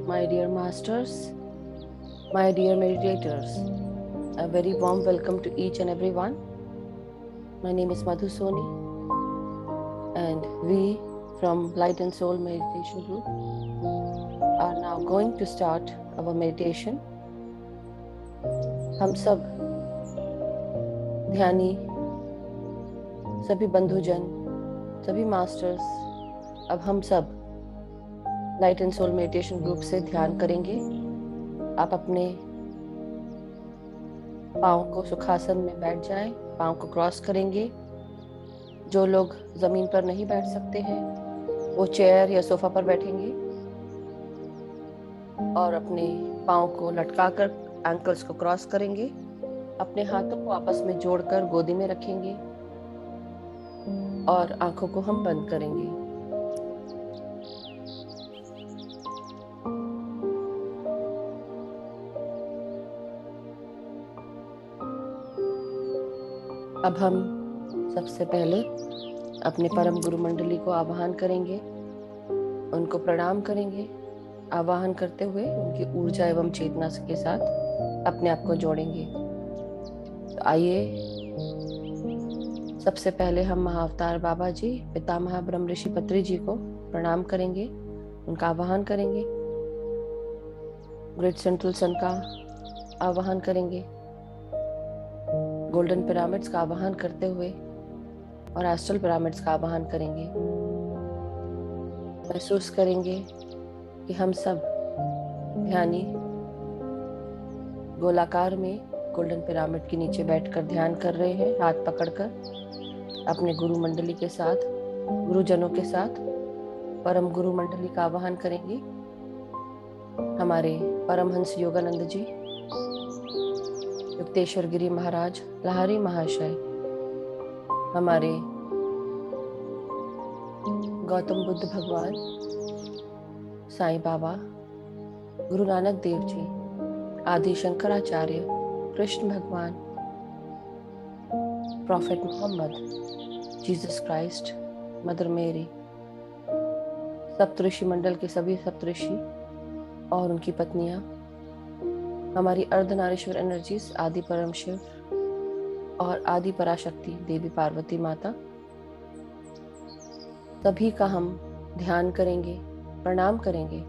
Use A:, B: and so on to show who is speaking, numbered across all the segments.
A: my dear masters, my dear meditators. A very warm welcome to each and every one. My name is Madhu Soni, and we from Light and Soul Meditation Group are now going to start our meditation. हम सब ध्यानी, सभी बंधुजन, सभी masters, अब हम सब light and soul meditation group से ध्यान करेंगे। आप अपने पाँव को सुखासन में बैठ जाएं, पाँव को क्रॉस करेंगे। जो लोग जमीन पर नहीं बैठ सकते हैं वो चेयर या सोफा पर बैठेंगे और अपने पाँव को लटकाकर एंकल्स को क्रॉस करेंगे। अपने हाथों को आपस में जोड़कर गोदी में रखेंगे और आंखों को हम बंद करेंगे। अब हम सबसे पहले अपने परम गुरु मंडली को आवाहन करेंगे, उनको प्रणाम करेंगे। आवाहन करते हुए उनकी ऊर्जा एवं चेतना के साथ अपने आप को जोड़ेंगे। तो आइए, सबसे पहले हम महाअवतार बाबा जी, पितामह ब्रह्म ऋषि पत्री जी को प्रणाम करेंगे, उनका आवाहन करेंगे। ग्रेट सेंट्रल सन का आवाहन करेंगे, गोल्डन पिरामिड्स का आवाहन करते हुए और एस्ट्रल पिरामिड्स का आवाहन करेंगे। महसूस करेंगे कि हम सब ध्यानी गोलाकार में गोल्डन पिरामिड के नीचे बैठकर ध्यान कर रहे हैं, हाथ पकड़कर अपने गुरु मंडली के साथ, गुरुजनों के साथ परम गुरु मंडली का आवाहन करेंगे। हमारे परमहंस योगानंद जी, युक्तेश्वर गिरी महाराज, लाहरी महाशय, हमारे गौतम बुद्ध भगवान, साईं बाबा, गुरु नानक देव जी, आदि शंकराचार्य, कृष्ण भगवान, prophet Muhammad, Jesus Christ, Mother Mary, Saptarishi मंडल के सभी सप्तऋषि और उनकी पत्नियां, हमारी अर्धनारीश्वर एनर्जीज, आदि परम शिव और आदि पराशक्ति देवी पार्वती माता, सभी का हम ध्यान करेंगे, प्रणाम करेंगे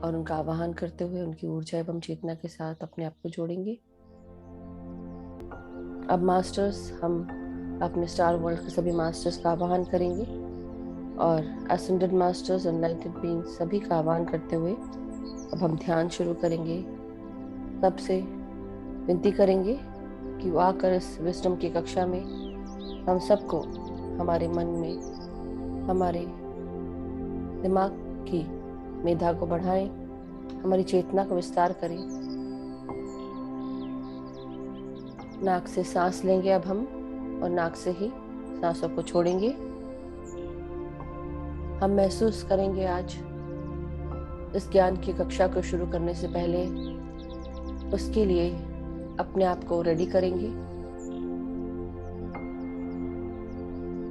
A: और उनका आवाहन करते हुए उनकी ऊर्जा एवं चेतना के साथ अपने आप को जोड़ेंगे। अब मास्टर्स, हम अपने स्टार वर्ल्ड के सभी मास्टर्स का आवाहन करेंगे और असेंडेड मास्टर्स, एनलाइटेड बीइंग्स सभी का आवाहन करते हुए अब हम ध्यान शुरू करेंगे। सबसे विनती करेंगे कि वो आकर इस विजडम की कक्षा में हम सबको, हमारे मन में, हमारे दिमाग की मेधा को बढ़ाएं, हमारी चेतना को विस्तार करें। नाक से सांस लेंगे अब हम और नाक से ही सांसों को छोड़ेंगे। हम महसूस करेंगे आज इस ज्ञान की कक्षा को शुरू करने से पहले, उसके लिए अपने आप को रेडी करेंगे।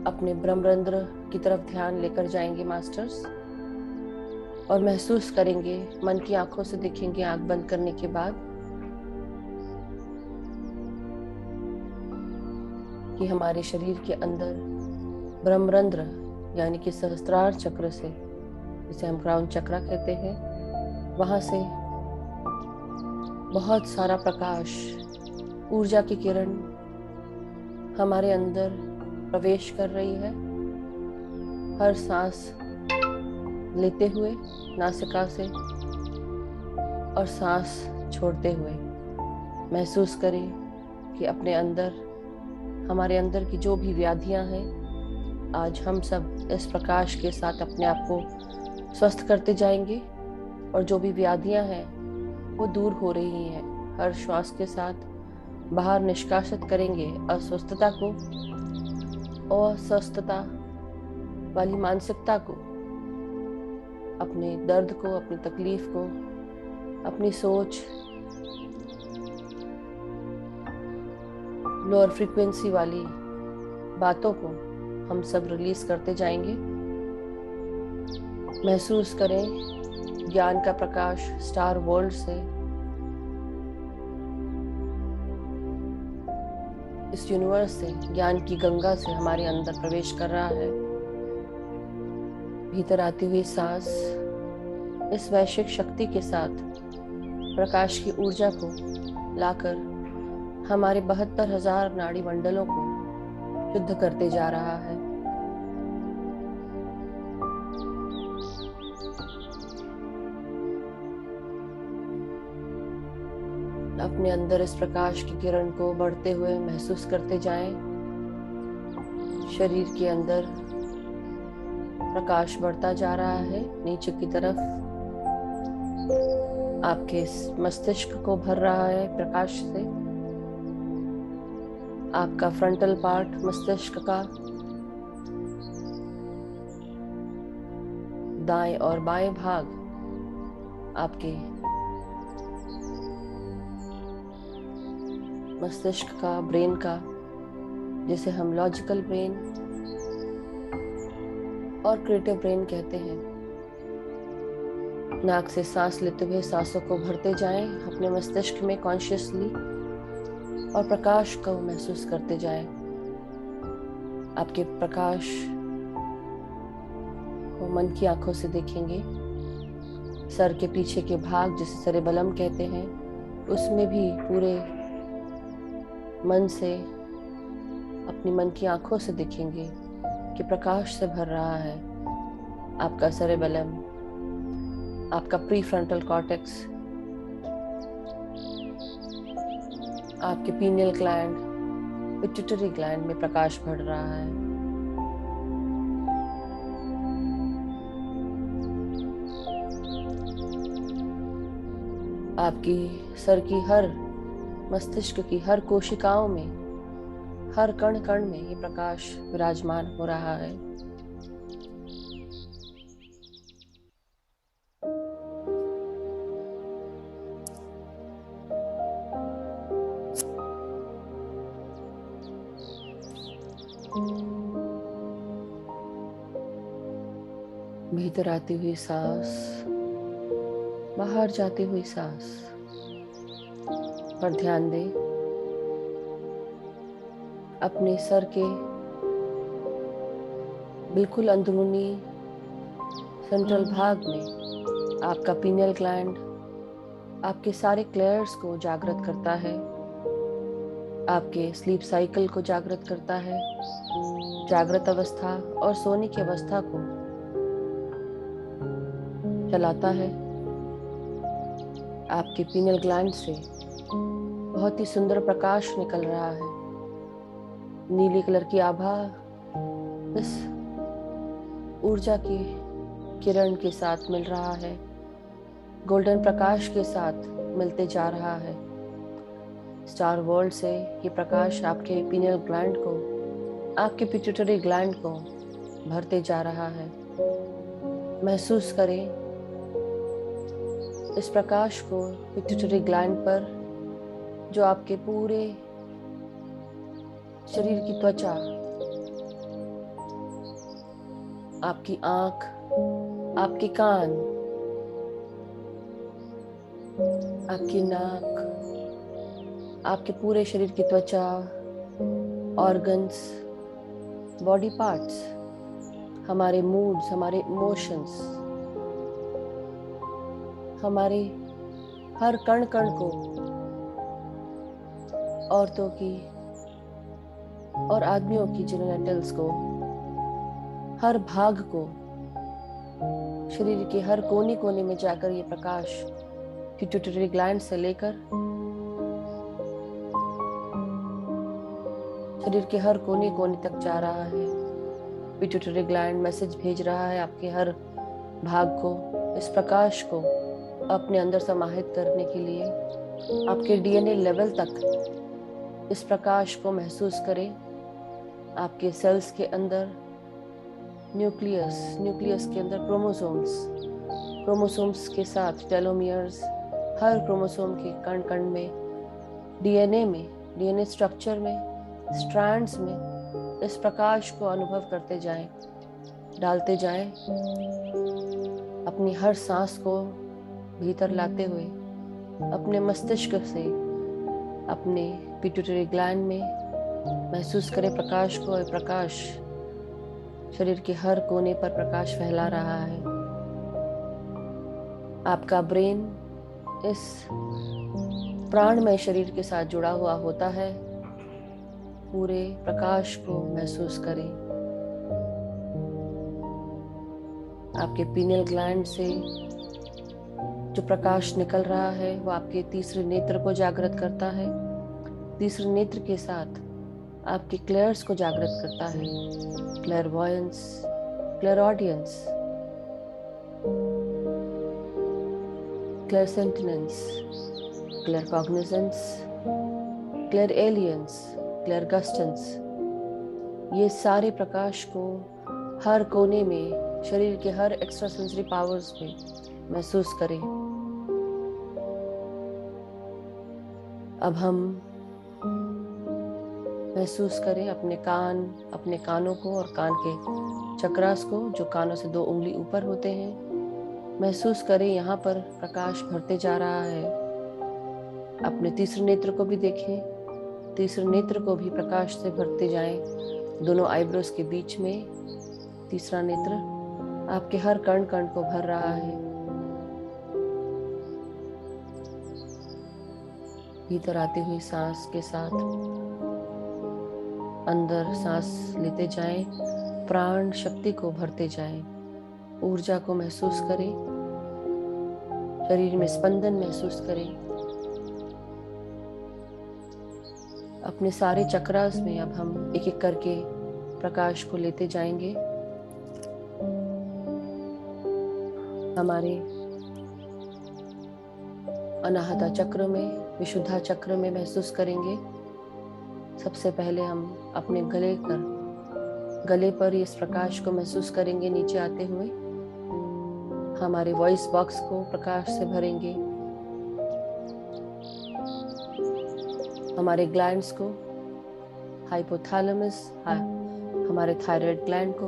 A: अपने ब्रह्मरंध्र की तरफ ध्यान लेकर जाएंगे मास्टर्स और महसूस करेंगे, मन की आंखों से देखेंगे आंख बंद करने के बाद, कि हमारे शरीर के अंदर ब्रह्मरंध्र यानी कि सहस्त्रार चक्र से, जिसे हम क्राउन चक्र कहते हैं, वहां से बहुत सारा प्रकाश, ऊर्जा की किरण हमारे अंदर प्रवेश कर रही है। हर सांस लेते हुए नासिका से और सांस छोड़ते हुए महसूस करें कि अपने अंदर, हमारे अंदर की जो भी व्याधियां हैं, आज हम सब इस प्रकाश के साथ अपने आप को स्वस्थ करते जाएंगे और जो भी व्याधियां हैं वो दूर हो रही हैं। हर श्वास के साथ बाहर निष्कासित करेंगे अस्वस्थता को, अस्वस्थता वाली मानसिकता को, अपने दर्द को, अपनी तकलीफ को, अपनी सोच, लोअर फ्रीक्वेंसी वाली बातों को हम सब रिलीज करते जाएंगे। महसूस करें ज्ञान का प्रकाश स्टार वर्ल्ड से इस यूनिवर्स से, ज्ञान की गंगा से हमारे अंदर प्रवेश कर रहा है। भीतर आती हुई सांस इस वैश्विक शक्ति के साथ प्रकाश की ऊर्जा को लाकर हमारे 72,000 नाड़ी मंडलों को शुद्ध करते जा रहा है। अपने अंदर इस प्रकाश की किरण को बढ़ते हुए महसूस करते जाएं। शरीर के अंदर प्रकाश बढ़ता जा रहा है नीचे की तरफ। आपके मस्तिष्क को भर रहा है प्रकाश से। आपका फ्रंटल पार्ट मस्तिष्क का दाएं और बाएं भाग आपके मस्तिष्क का, ब्रेन का, जिसे हम लॉजिकल ब्रेन और क्रिएटिव ब्रेन कहते हैं। नाक से सांस लेते हुए सांसों को भरते जाएं अपने मस्तिष्क में कॉन्शियसली और प्रकाश को महसूस करते जाएं। आपके प्रकाश को मन की आंखों से देखेंगे। सर के पीछे के भाग जिसे सेरेबेलम कहते हैं, उसमें भी पूरे मन से, अपनी मन की आंखों से देखेंगे कि प्रकाश से भर रहा है आपका सेरेबेलम, आपका प्रीफ्रंटल कॉर्टेक्स, आपके पीनियल ग्लैंड, पिट्यूटरी ग्लैंड में प्रकाश बढ़ रहा है। आपकी सर की हर, मस्तिष्क की हर कोशिकाओं में, हर कण कण में ये प्रकाश विराजमान हो रहा है। भीतर आती हुई सांस, बाहर जाती हुई सांस पर ध्यान दें। अपने सर के बिल्कुल अंदरूनी सेंट्रल भाग में आपका पीनियल ग्लैंड आपके सारे क्लेयर्स को जागृत करता है, आपके स्लीप साइकिल को जागृत करता है, जागृत अवस्था और सोने की अवस्था को चलाता है। आपके पीनियल ग्लैंड से बहुत ही सुंदर प्रकाश निकल रहा है। नीली कलर की आभा इस ऊर्जा की किरण के साथ मिल रहा है, गोल्डन प्रकाश के साथ मिलते जा रहा है। स्टार वर्ल्ड से ये प्रकाश आपके पीनियल ग्लैंड को, आपके पिट्यूटरी ग्लैंड को भरते जा रहा है। महसूस करें इस प्रकाश को पिट्यूटरी ग्लैंड पर, जो आपके पूरे शरीर की त्वचा, आपकी आंख, आपके कान, आपकी नाक, आपके पूरे शरीर की त्वचा, ऑर्गन्स, बॉडी पार्ट्स, हमारे मूड्स, हमारे इमोशंस, हमारे हर कण कण को, औरतों की और आदमियों की जेनिटल्स को, हर भाग को, शरीर के हर कोने कोने में जाकर ये प्रकाश पिट्यूटरी ग्लैंड से लेकर शरीर के हर कोने कोने तक जा रहा है। पिट्यूटरी ग्लैंड मैसेज भेज रहा है आपके हर भाग को, इस प्रकाश को अपने अंदर समाहित करने के लिए। आपके डीएनए लेवल तक इस प्रकाश को महसूस करें। आपके सेल्स के अंदर न्यूक्लियस के अंदर क्रोमोसोम्स के साथ टेलोमियर्स, हर क्रोमोसोम के कण कण में, डीएनए स्ट्रक्चर में, स्ट्रैंड्स में इस प्रकाश को अनुभव करते जाएं, डालते जाएं। अपनी हर सांस को भीतर लाते हुए अपने मस्तिष्क से अपने पिट्यूटरी ग्लैंड में महसूस करें प्रकाश को। और प्रकाश शरीर के हर कोने पर प्रकाश फैला रहा है। आपका ब्रेन इस प्राणमय शरीर के साथ जुड़ा हुआ होता है। पूरे प्रकाश को महसूस करें। आपके पीनियल ग्लैंड से जो प्रकाश निकल रहा है वो आपके तीसरे नेत्र को जागृत करता है। तीसरे नेत्र के साथ आपके क्लेयर्स को जागृत करता है। क्लेयरवॉयंस, क्लेयरऑडियंस, क्लेयरसेंटिनेंस, क्लेयरकॉग्निजेंस, क्लेयरएलियंस, क्लेयरगस्टेंस, ये सारे प्रकाश को हर कोने में शरीर के हर एक्स्ट्रा सेंसरी पावर्स में महसूस करें। अब हम महसूस करें अपने कानों को और कान के चक्रास को, जो कानों से 2 उंगली ऊपर होते हैं। महसूस करें यहाँ पर प्रकाश भरते जा रहा है। अपने तीसरे नेत्र को भी देखें। तीसरे नेत्र को भी प्रकाश से भरते जाएं। दोनों आईब्रोज के बीच में तीसरा नेत्र आपके हर कण कण को भर रहा है। भीतर आती हुई सांस के साथ अंदर सांस लेते जाएं। प्राण शक्ति को भरते जाएं। ऊर्जा को महसूस करें। शरीर में स्पंदन महसूस करें। अपने सारे चक्रास में अब हम एक एक करके प्रकाश को लेते जाएंगे। हमारे अनाहता चक्र में, विशुद्धा चक्र में महसूस करेंगे। सबसे पहले हम अपने गले पर इस प्रकाश को महसूस करेंगे नीचे आते हुए। हमारे वॉइस बॉक्स को प्रकाश से भरेंगे। हमारे ग्लैंड्स को, हाइपोथैलेमस, हमारे थायराइड ग्लैंड को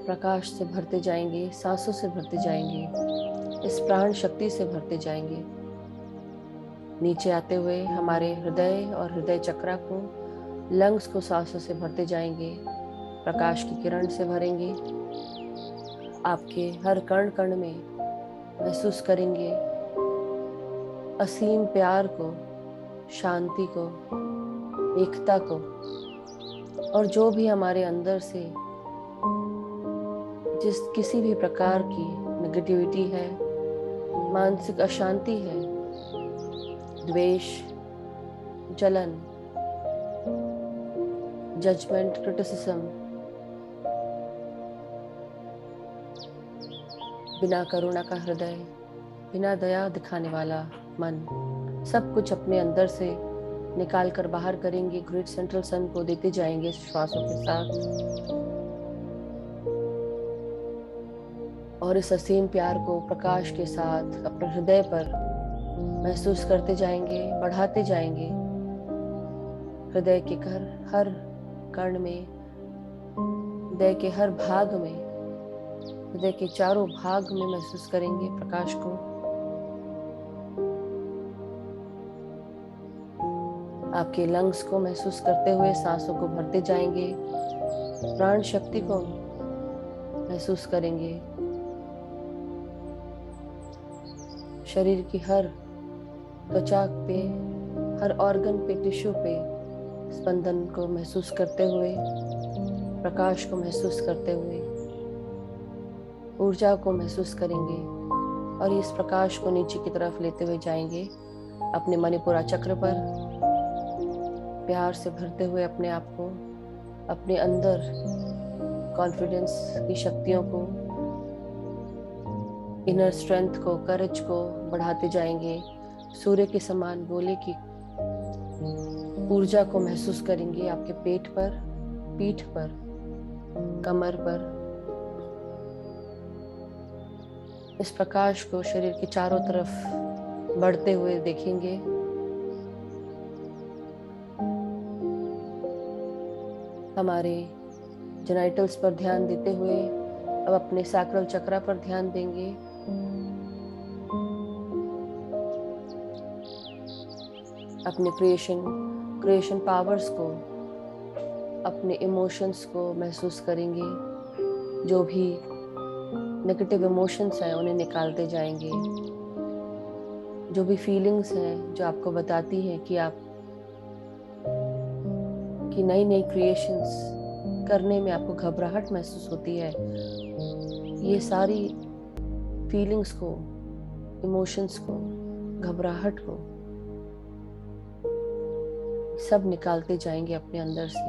A: प्रकाश से भरते जाएंगे। सांसों से भरते जाएंगे। इस प्राण शक्ति से भरते जाएंगे। नीचे आते हुए हमारे हृदय और हृदय चक्र को, लंग्स को सांसों से भरते जाएंगे। प्रकाश की किरण से भरेंगे। आपके हर कण कण में महसूस करेंगे असीम प्यार को, शांति को, एकता को, और जो भी हमारे अंदर से किसी भी प्रकार की नेगेटिविटी है, मानसिक अशांति है, द्वेष, जलन, जजमेंट, क्रिटिसिज्म, बिना करुणा का हृदय, बिना दया दिखाने वाला मन, सब कुछ अपने अंदर से निकाल कर बाहर करेंगे। ग्रेट सेंट्रल सन को देते जाएंगे श्वासों के साथ। और इस असीम प्यार को प्रकाश के साथ अपने हृदय पर महसूस करते जाएंगे, बढ़ाते जाएंगे। हृदय के हर कण में, हृदय के हर भाग में, हृदय के चारों भाग में महसूस करेंगे प्रकाश को। आपके लंग्स को महसूस करते हुए सांसों को भरते जाएंगे। प्राण शक्ति को महसूस करेंगे। शरीर की हर त्वचा पे, हर ऑर्गन पे, टिश्यू पे स्पंदन को महसूस करते हुए, प्रकाश को महसूस करते हुए, ऊर्जा को महसूस करेंगे। और इस प्रकाश को नीचे की तरफ लेते हुए जाएंगे अपने मणिपुरा चक्र पर। प्यार से भरते हुए अपने आप को, अपने अंदर कॉन्फिडेंस की शक्तियों को, इनर स्ट्रेंथ को, करेज को बढ़ाते जाएंगे। सूर्य के समान गोले की ऊर्जा को महसूस करेंगे आपके पेट पर, पीठ पर, कमर पर। इस प्रकाश को शरीर के चारों तरफ बढ़ते हुए देखेंगे। हमारे जेनाइटल्स पर ध्यान देते हुए अब अपने सैक्रल चक्रा पर ध्यान देंगे। अपने क्रिएशन पावर्स को, अपने इमोशंस को महसूस करेंगे। जो भी नेगेटिव इमोशंस हैं उन्हें निकालते जाएंगे। जो भी फीलिंग्स हैं जो आपको बताती हैं कि नई नई क्रिएशंस करने में आपको घबराहट महसूस होती है, ये सारी फीलिंग्स को, इमोशंस को, घबराहट को सब निकालते जाएंगे अपने अंदर से।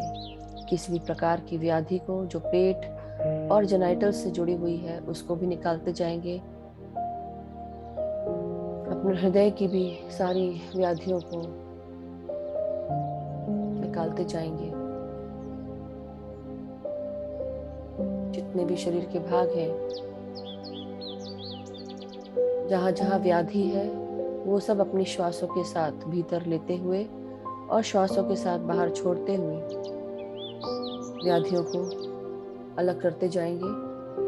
A: किसी भी प्रकार की व्याधि को जो पेट और जेनाइटल से जुड़ी हुई है उसको भी निकालते जाएंगे। अपने हृदय की भी सारी व्याधियों को निकालते जाएंगे। जितने भी शरीर के भाग हैं, जहाँ जहाँ व्याधि है, वो सब अपनी श्वासों के साथ भीतर लेते हुए और श्वासों के साथ बाहर छोड़ते हुए व्याधियों को अलग करते जाएंगे।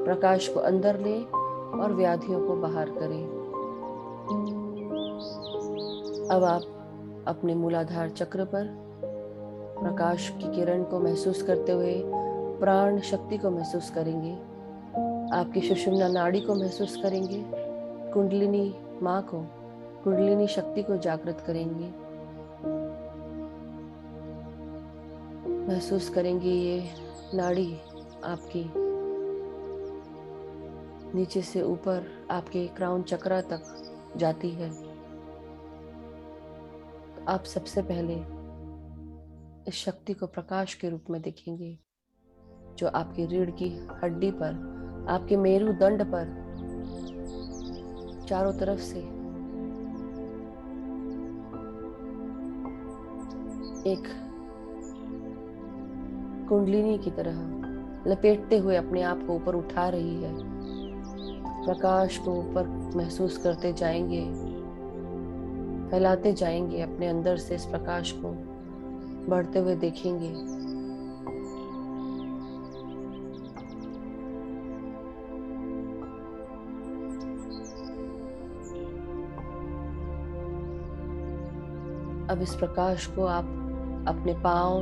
A: प्रकाश को अंदर लें और व्याधियों को बाहर करें। अब आप अपने मूलाधार चक्र पर प्रकाश की किरण को महसूस करते हुए प्राण शक्ति को महसूस करेंगे। आपकी सुषुम्ना नाड़ी को महसूस करेंगे। कुंडलिनी माँ को, कुंडलिनी शक्ति को जागृत करेंगे। महसूस करेंगे ये नाड़ी आपकी नीचे से ऊपर आपके क्राउन चक्रा तक जाती है। तो आप सबसे पहले इस शक्ति को प्रकाश के रूप में देखेंगे, जो आपकी रीढ़ की हड्डी पर, आपके मेरुदंड पर चारों तरफ से एक कुंडलिनी की तरह लपेटते हुए अपने आप को ऊपर उठा रही है। प्रकाश को ऊपर महसूस करते जाएंगे, फैलाते जाएंगे अपने अंदर से। इस प्रकाश को बढ़ते हुए देखेंगे। अब इस प्रकाश को आप अपने पाँव,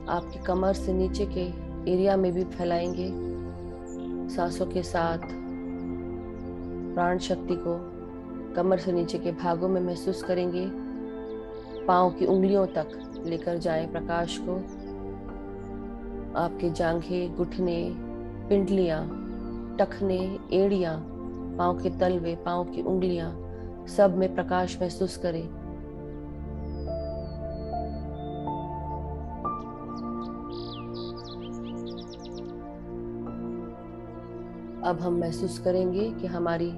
A: आपकी कमर से नीचे के एरिया में भी फैलाएंगे। सांसों के साथ प्राण शक्ति को कमर से नीचे के भागों में महसूस करेंगे। पाँव की उंगलियों तक लेकर जाएं प्रकाश को। आपके जांघें, घुटने, पिंडलियां, टखने, एड़ियां, पाँव के तलवे, पाँव की उंगलियां, सब में प्रकाश महसूस करें। अब हम महसूस करेंगे कि हमारी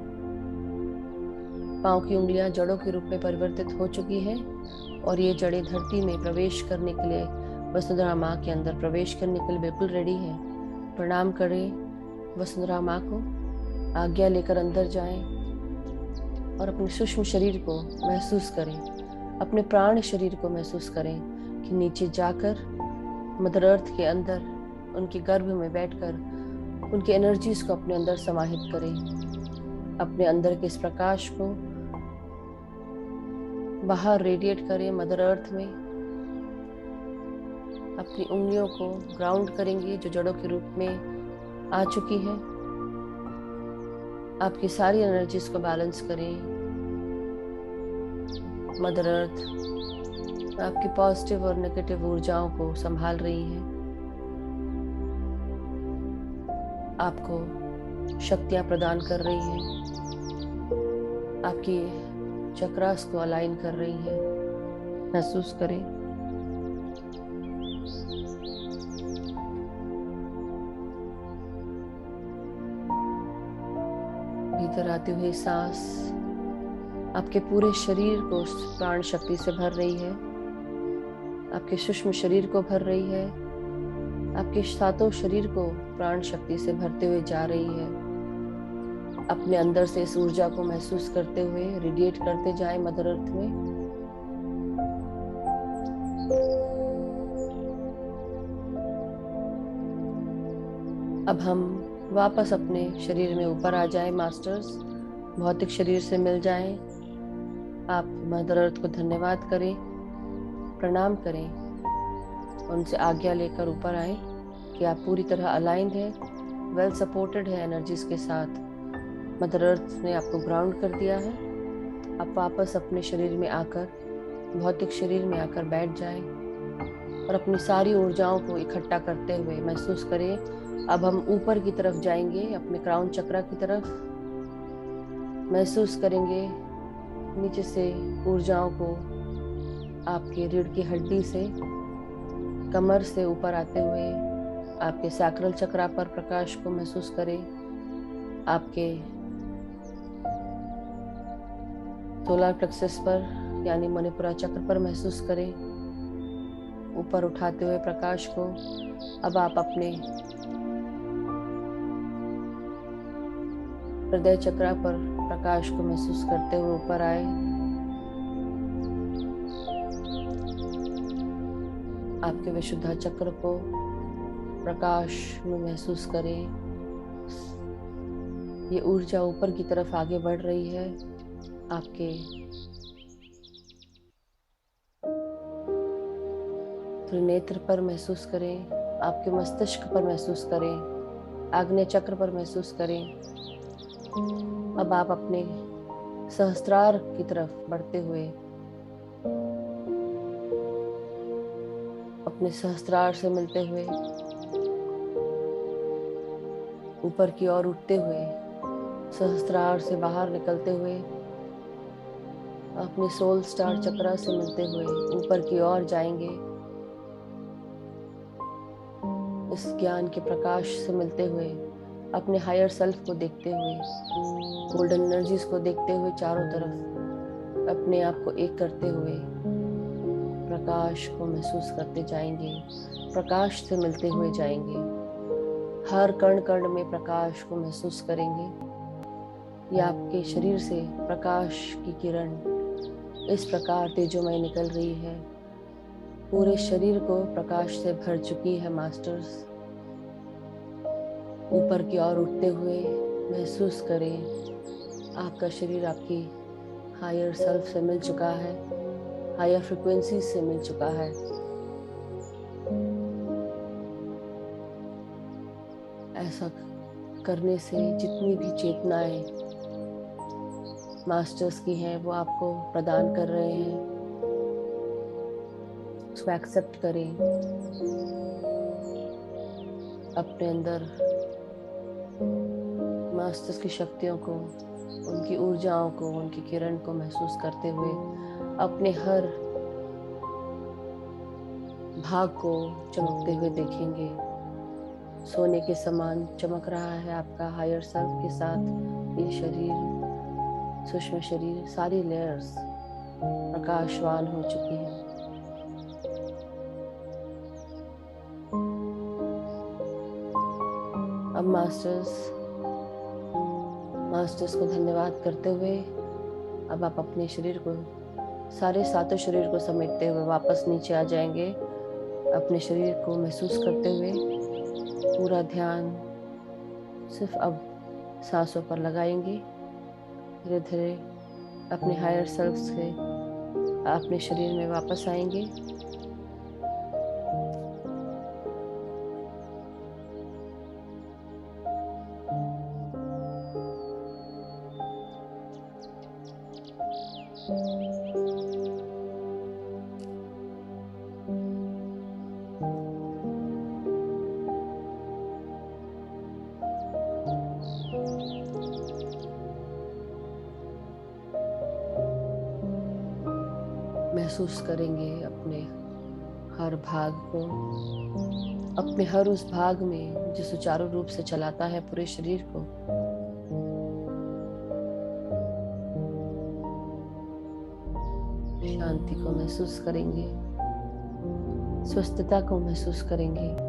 A: पाँव की उंगलियां जड़ों के रूप में परिवर्तित हो चुकी हैं और ये जड़ें धरती में प्रवेश करने के लिए, वसुंधरा माँ के अंदर प्रवेश करने के लिए बिल्कुल रेडी हैं। प्रणाम करें वसुंधरा माँ को, आज्ञा लेकर अंदर जाएं और अपने सूक्ष्म शरीर को महसूस करें, अपने प्राण शरीर को महसूस करें कि नीचे जाकर मदर अर्थ के अंदर, उनके गर्भ में बैठकर उनकी एनर्जीज को अपने अंदर समाहित करें। अपने अंदर के इस प्रकाश को बाहर रेडिएट करें मदर अर्थ में। अपनी उंगलियों को ग्राउंड करेंगे जो जड़ों के रूप में आ चुकी है। आपकी सारी एनर्जीज को बैलेंस करें। मदर अर्थ आपकी पॉजिटिव और नेगेटिव ऊर्जाओं को संभाल रही है, आपको शक्तियां प्रदान कर रही है, आपकी चक्रास को अलाइन कर रही है। महसूस करें। भीतर आती हुई सांस आपके पूरे शरीर को प्राण शक्ति से भर रही है, आपके सूक्ष्म शरीर को भर रही है, आपके सातों शरीर को प्राण शक्ति से भरते हुए जा रही है। अपने अंदर से इस ऊर्जा को महसूस करते हुए रेडिएट करते जाएं मदर अर्थ में। अब हम वापस अपने शरीर में ऊपर आ जाए मास्टर्स, भौतिक शरीर से मिल जाएं। आप मदर अर्थ को धन्यवाद करें, प्रणाम करें, उनसे आज्ञा लेकर ऊपर आए कि आप पूरी तरह अलाइंड है, वेल सपोर्टेड है एनर्जीज के साथ। मदर अर्थ ने आपको ग्राउंड कर दिया है। आप वापस अपने शरीर में आकर, भौतिक शरीर में आकर बैठ जाएं और अपनी सारी ऊर्जाओं को इकट्ठा करते हुए महसूस करें। अब हम ऊपर की तरफ जाएंगे, अपने क्राउन चक्रा की तरफ। महसूस करेंगे नीचे से ऊर्जाओं को आपके रीढ़ की हड्डी से, कमर से ऊपर आते हुए आपके सैक्रल चक्रा पर प्रकाश को महसूस करें। आपके सोलर प्लेक्सस पर यानी मणिपुरा चक्र पर महसूस करें ऊपर उठाते हुए प्रकाश को। अब आप अपने हृदय चक्रा पर प्रकाश को महसूस करते हुए ऊपर आए। आपके विशुद्धा चक्र को प्रकाश में महसूस करें। ये ऊर्जा ऊपर की तरफ आगे बढ़ रही है। आपके त्रिनेत्र पर महसूस करें, आपके मस्तिष्क पर महसूस करें, आग्नेय चक्र पर महसूस करें। अब आप अपने सहस्त्रार की तरफ बढ़ते हुए अपने सहस्त्रार से मिलते हुए ऊपर की ओर उठते हुए, सहस्त्रार से बाहर निकलते हुए अपने सोल स्टार चक्रा से मिलते हुए ऊपर की ओर जाएंगे। इस ज्ञान के प्रकाश से मिलते हुए अपने हायर सेल्फ को देखते हुए, गोल्डन एनर्जीज को देखते हुए चारों तरफ अपने आप को एक करते हुए प्रकाश को महसूस करते जाएंगे, प्रकाश से मिलते हुए जाएंगे। हर कण कण में प्रकाश को महसूस करेंगे। या आपके शरीर से प्रकाश की किरण इस प्रकार तेजोमय निकल रही है, पूरे शरीर को प्रकाश से भर चुकी है मास्टर्स। ऊपर की ओर उठते हुए महसूस करें आपका शरीर आपकी हायर सेल्फ से मिल चुका है, हायर फ्रिक्वेंसी से मिल चुका है। ऐसा करने से जितनी भी चेतनाएं मास्टर्स की हैं वो आपको प्रदान कर रहे हैं, उसको एक्सेप्ट करें। अपने अंदर मास्टर्स की शक्तियों को, उनकी ऊर्जाओं को, उनकी किरण को महसूस करते हुए अपने हर भाग को चमकते हुए देखेंगे। सोने के समान चमक रहा है आपका हायर सेल्फ के साथ ये शरीर, सूक्ष्म शरीर, सारी लेयर्स प्रकाशवान हो चुकी हैं। अब मास्टर्स को धन्यवाद करते हुए अब आप अपने शरीर को, सारे सातों शरीर को समेटते हुए वापस नीचे आ जाएंगे। अपने शरीर को महसूस करते हुए पूरा ध्यान सिर्फ अब सांसों पर लगाएंगे। धीरे धीरे अपने हायर सेल्फ से अपने शरीर में वापस आएंगे। महसूस करेंगे अपने हर भाग को, अपने हर उस भाग में जो सुचारू रूप से चलाता है पूरे शरीर को। शांति को महसूस करेंगे, स्वस्थता को महसूस करेंगे।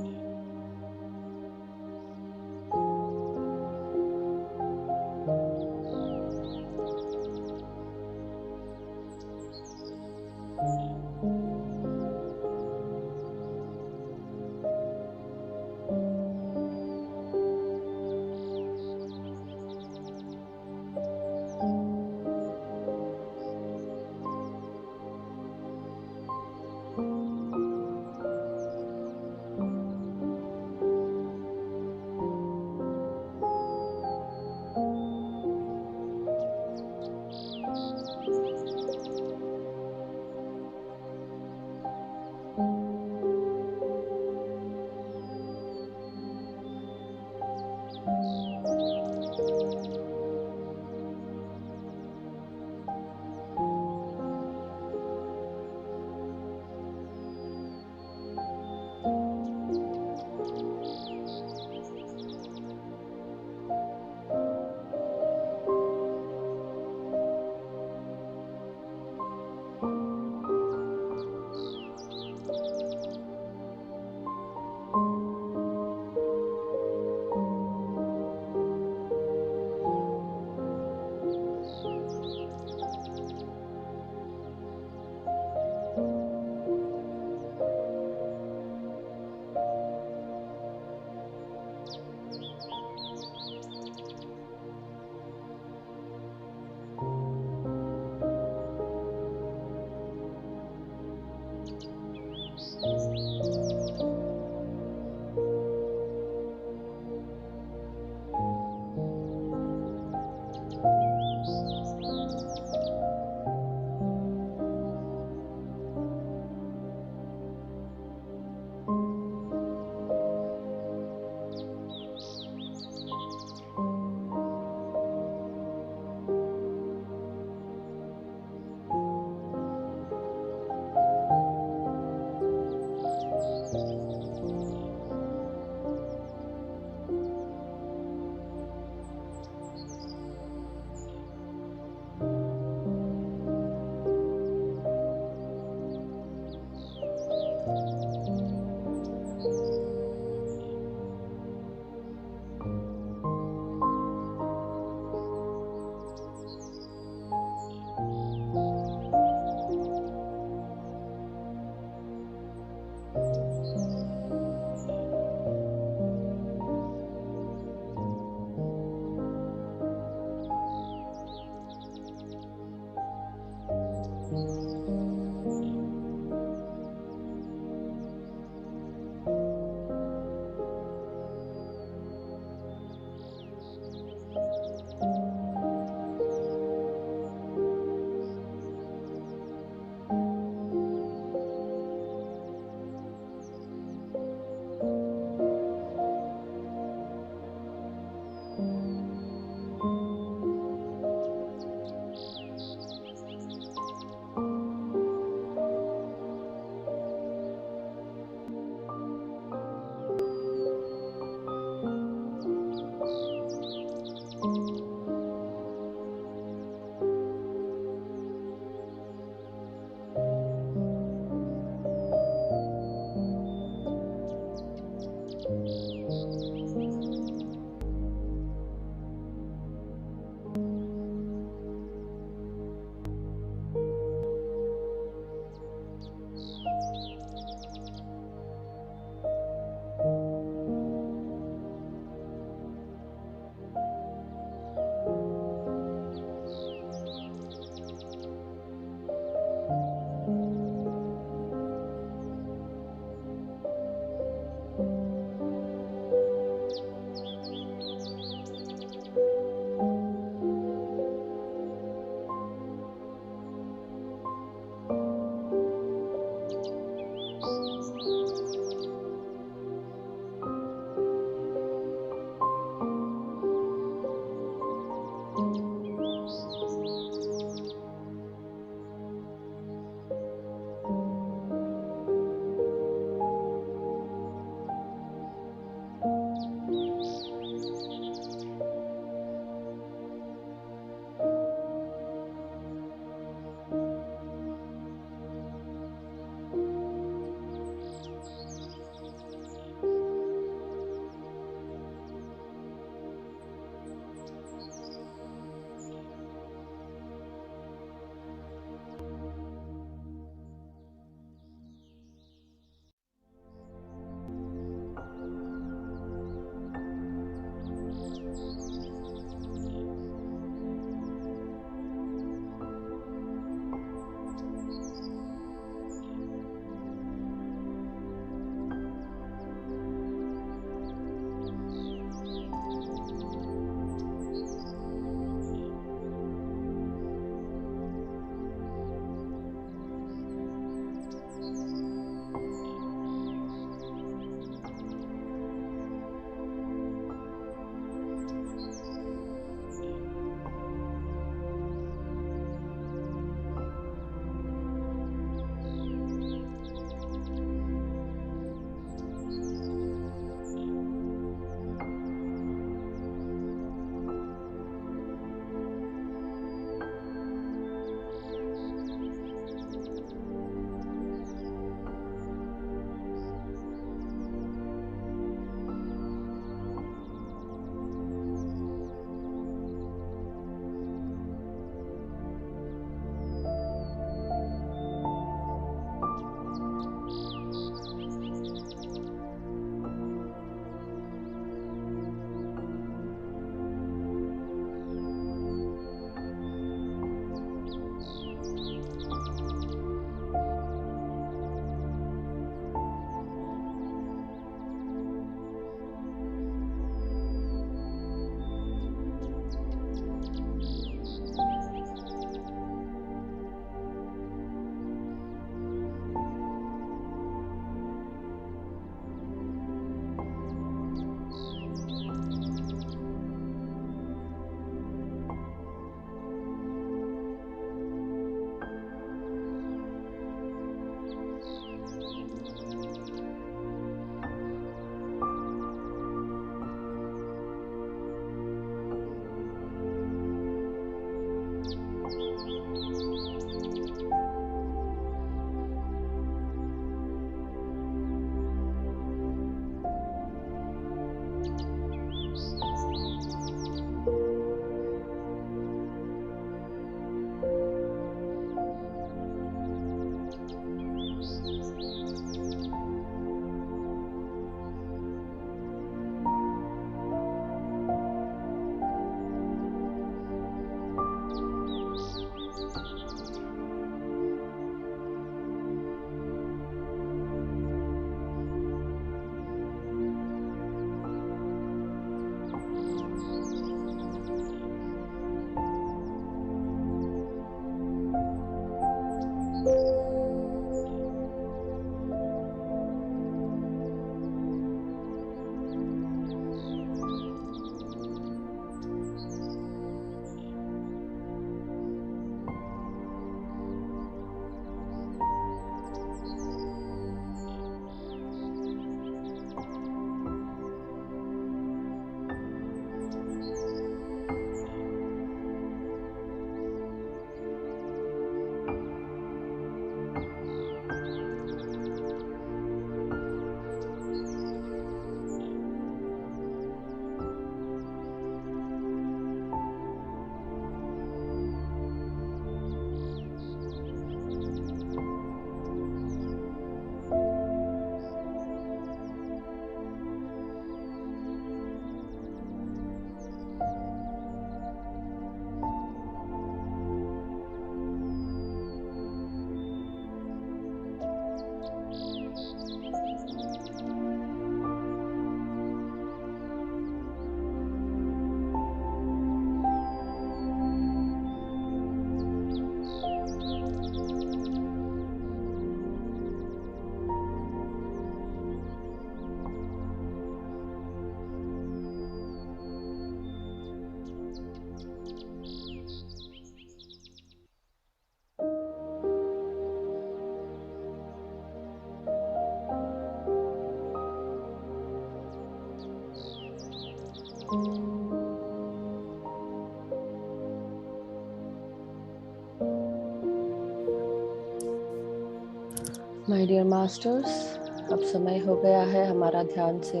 A: माय डियर मास्टर्स, अब समय हो गया है हमारा ध्यान से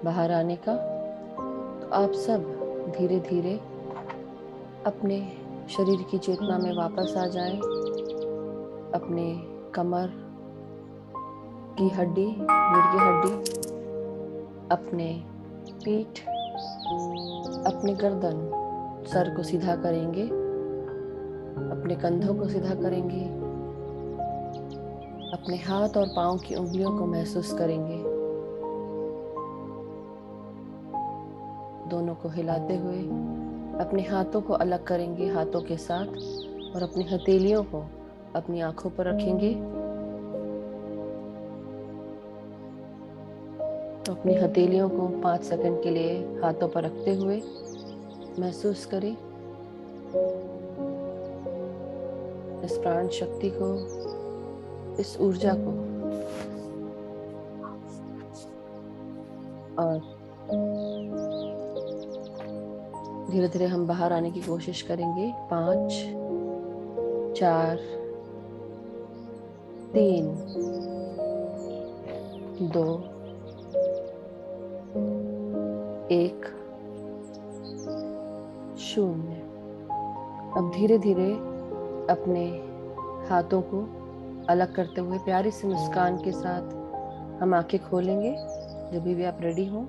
A: बाहर आने का। तो आप सब धीरे धीरे अपने शरीर की चेतना में वापस आ जाएं। अपने कमर की हड्डी, रीढ़ की हड्डी, अपने पीठ, अपने गर्दन, सर को सीधा करेंगे, अपने कंधों को सीधा करेंगे, अपने हाथ और पांव की उंगलियों को महसूस करेंगे, दोनों को हिलाते हुए अपने हाथों को अलग करेंगे हाथों के साथ, और अपनी हथेलियों को अपनी आंखों पर रखेंगे। तो अपनी हथेलियों को 5 सेकंड के लिए हाथों पर रखते हुए महसूस करें इस प्राण शक्ति को, इस ऊर्जा को। और धीरे धीरे हम बाहर आने की कोशिश करेंगे। 5, 4, 3, 2, 1, 0। अब धीरे धीरे अपने हाथों को अलग करते हुए प्यारी सी मुस्कान के साथ हम आंखें खोलेंगे जब भी आप रेडी हो।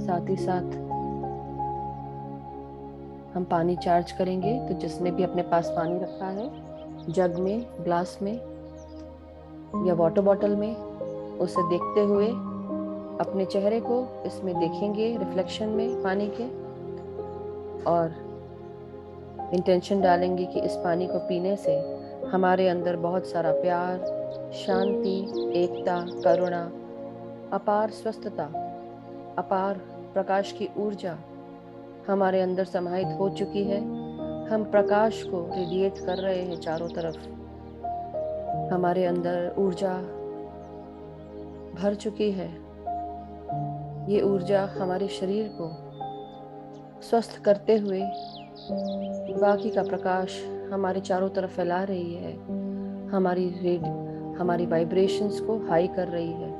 A: साथ ही साथ हम पानी चार्ज करेंगे। तो जिसने भी अपने पास पानी रखा है, जग में, ग्लास में या वाटर बॉटल में, उसे देखते हुए अपने चेहरे को इसमें देखेंगे रिफ्लेक्शन में पानी के, और इंटेंशन डालेंगे कि इस पानी को पीने से हमारे अंदर बहुत सारा प्यार, शांति, एकता, करुणा, अपार स्वस्थता, अपार प्रकाश की ऊर्जा हमारे अंदर समाहित हो चुकी है। हम प्रकाश को रेडिएट कर रहे हैं चारों तरफ। हमारे अंदर ऊर्जा भर चुकी है। ये ऊर्जा हमारे शरीर को स्वस्थ करते हुए बाकी का प्रकाश हमारे चारों तरफ फैला रही है। हमारी वाइब्रेशंस को हाई कर रही है,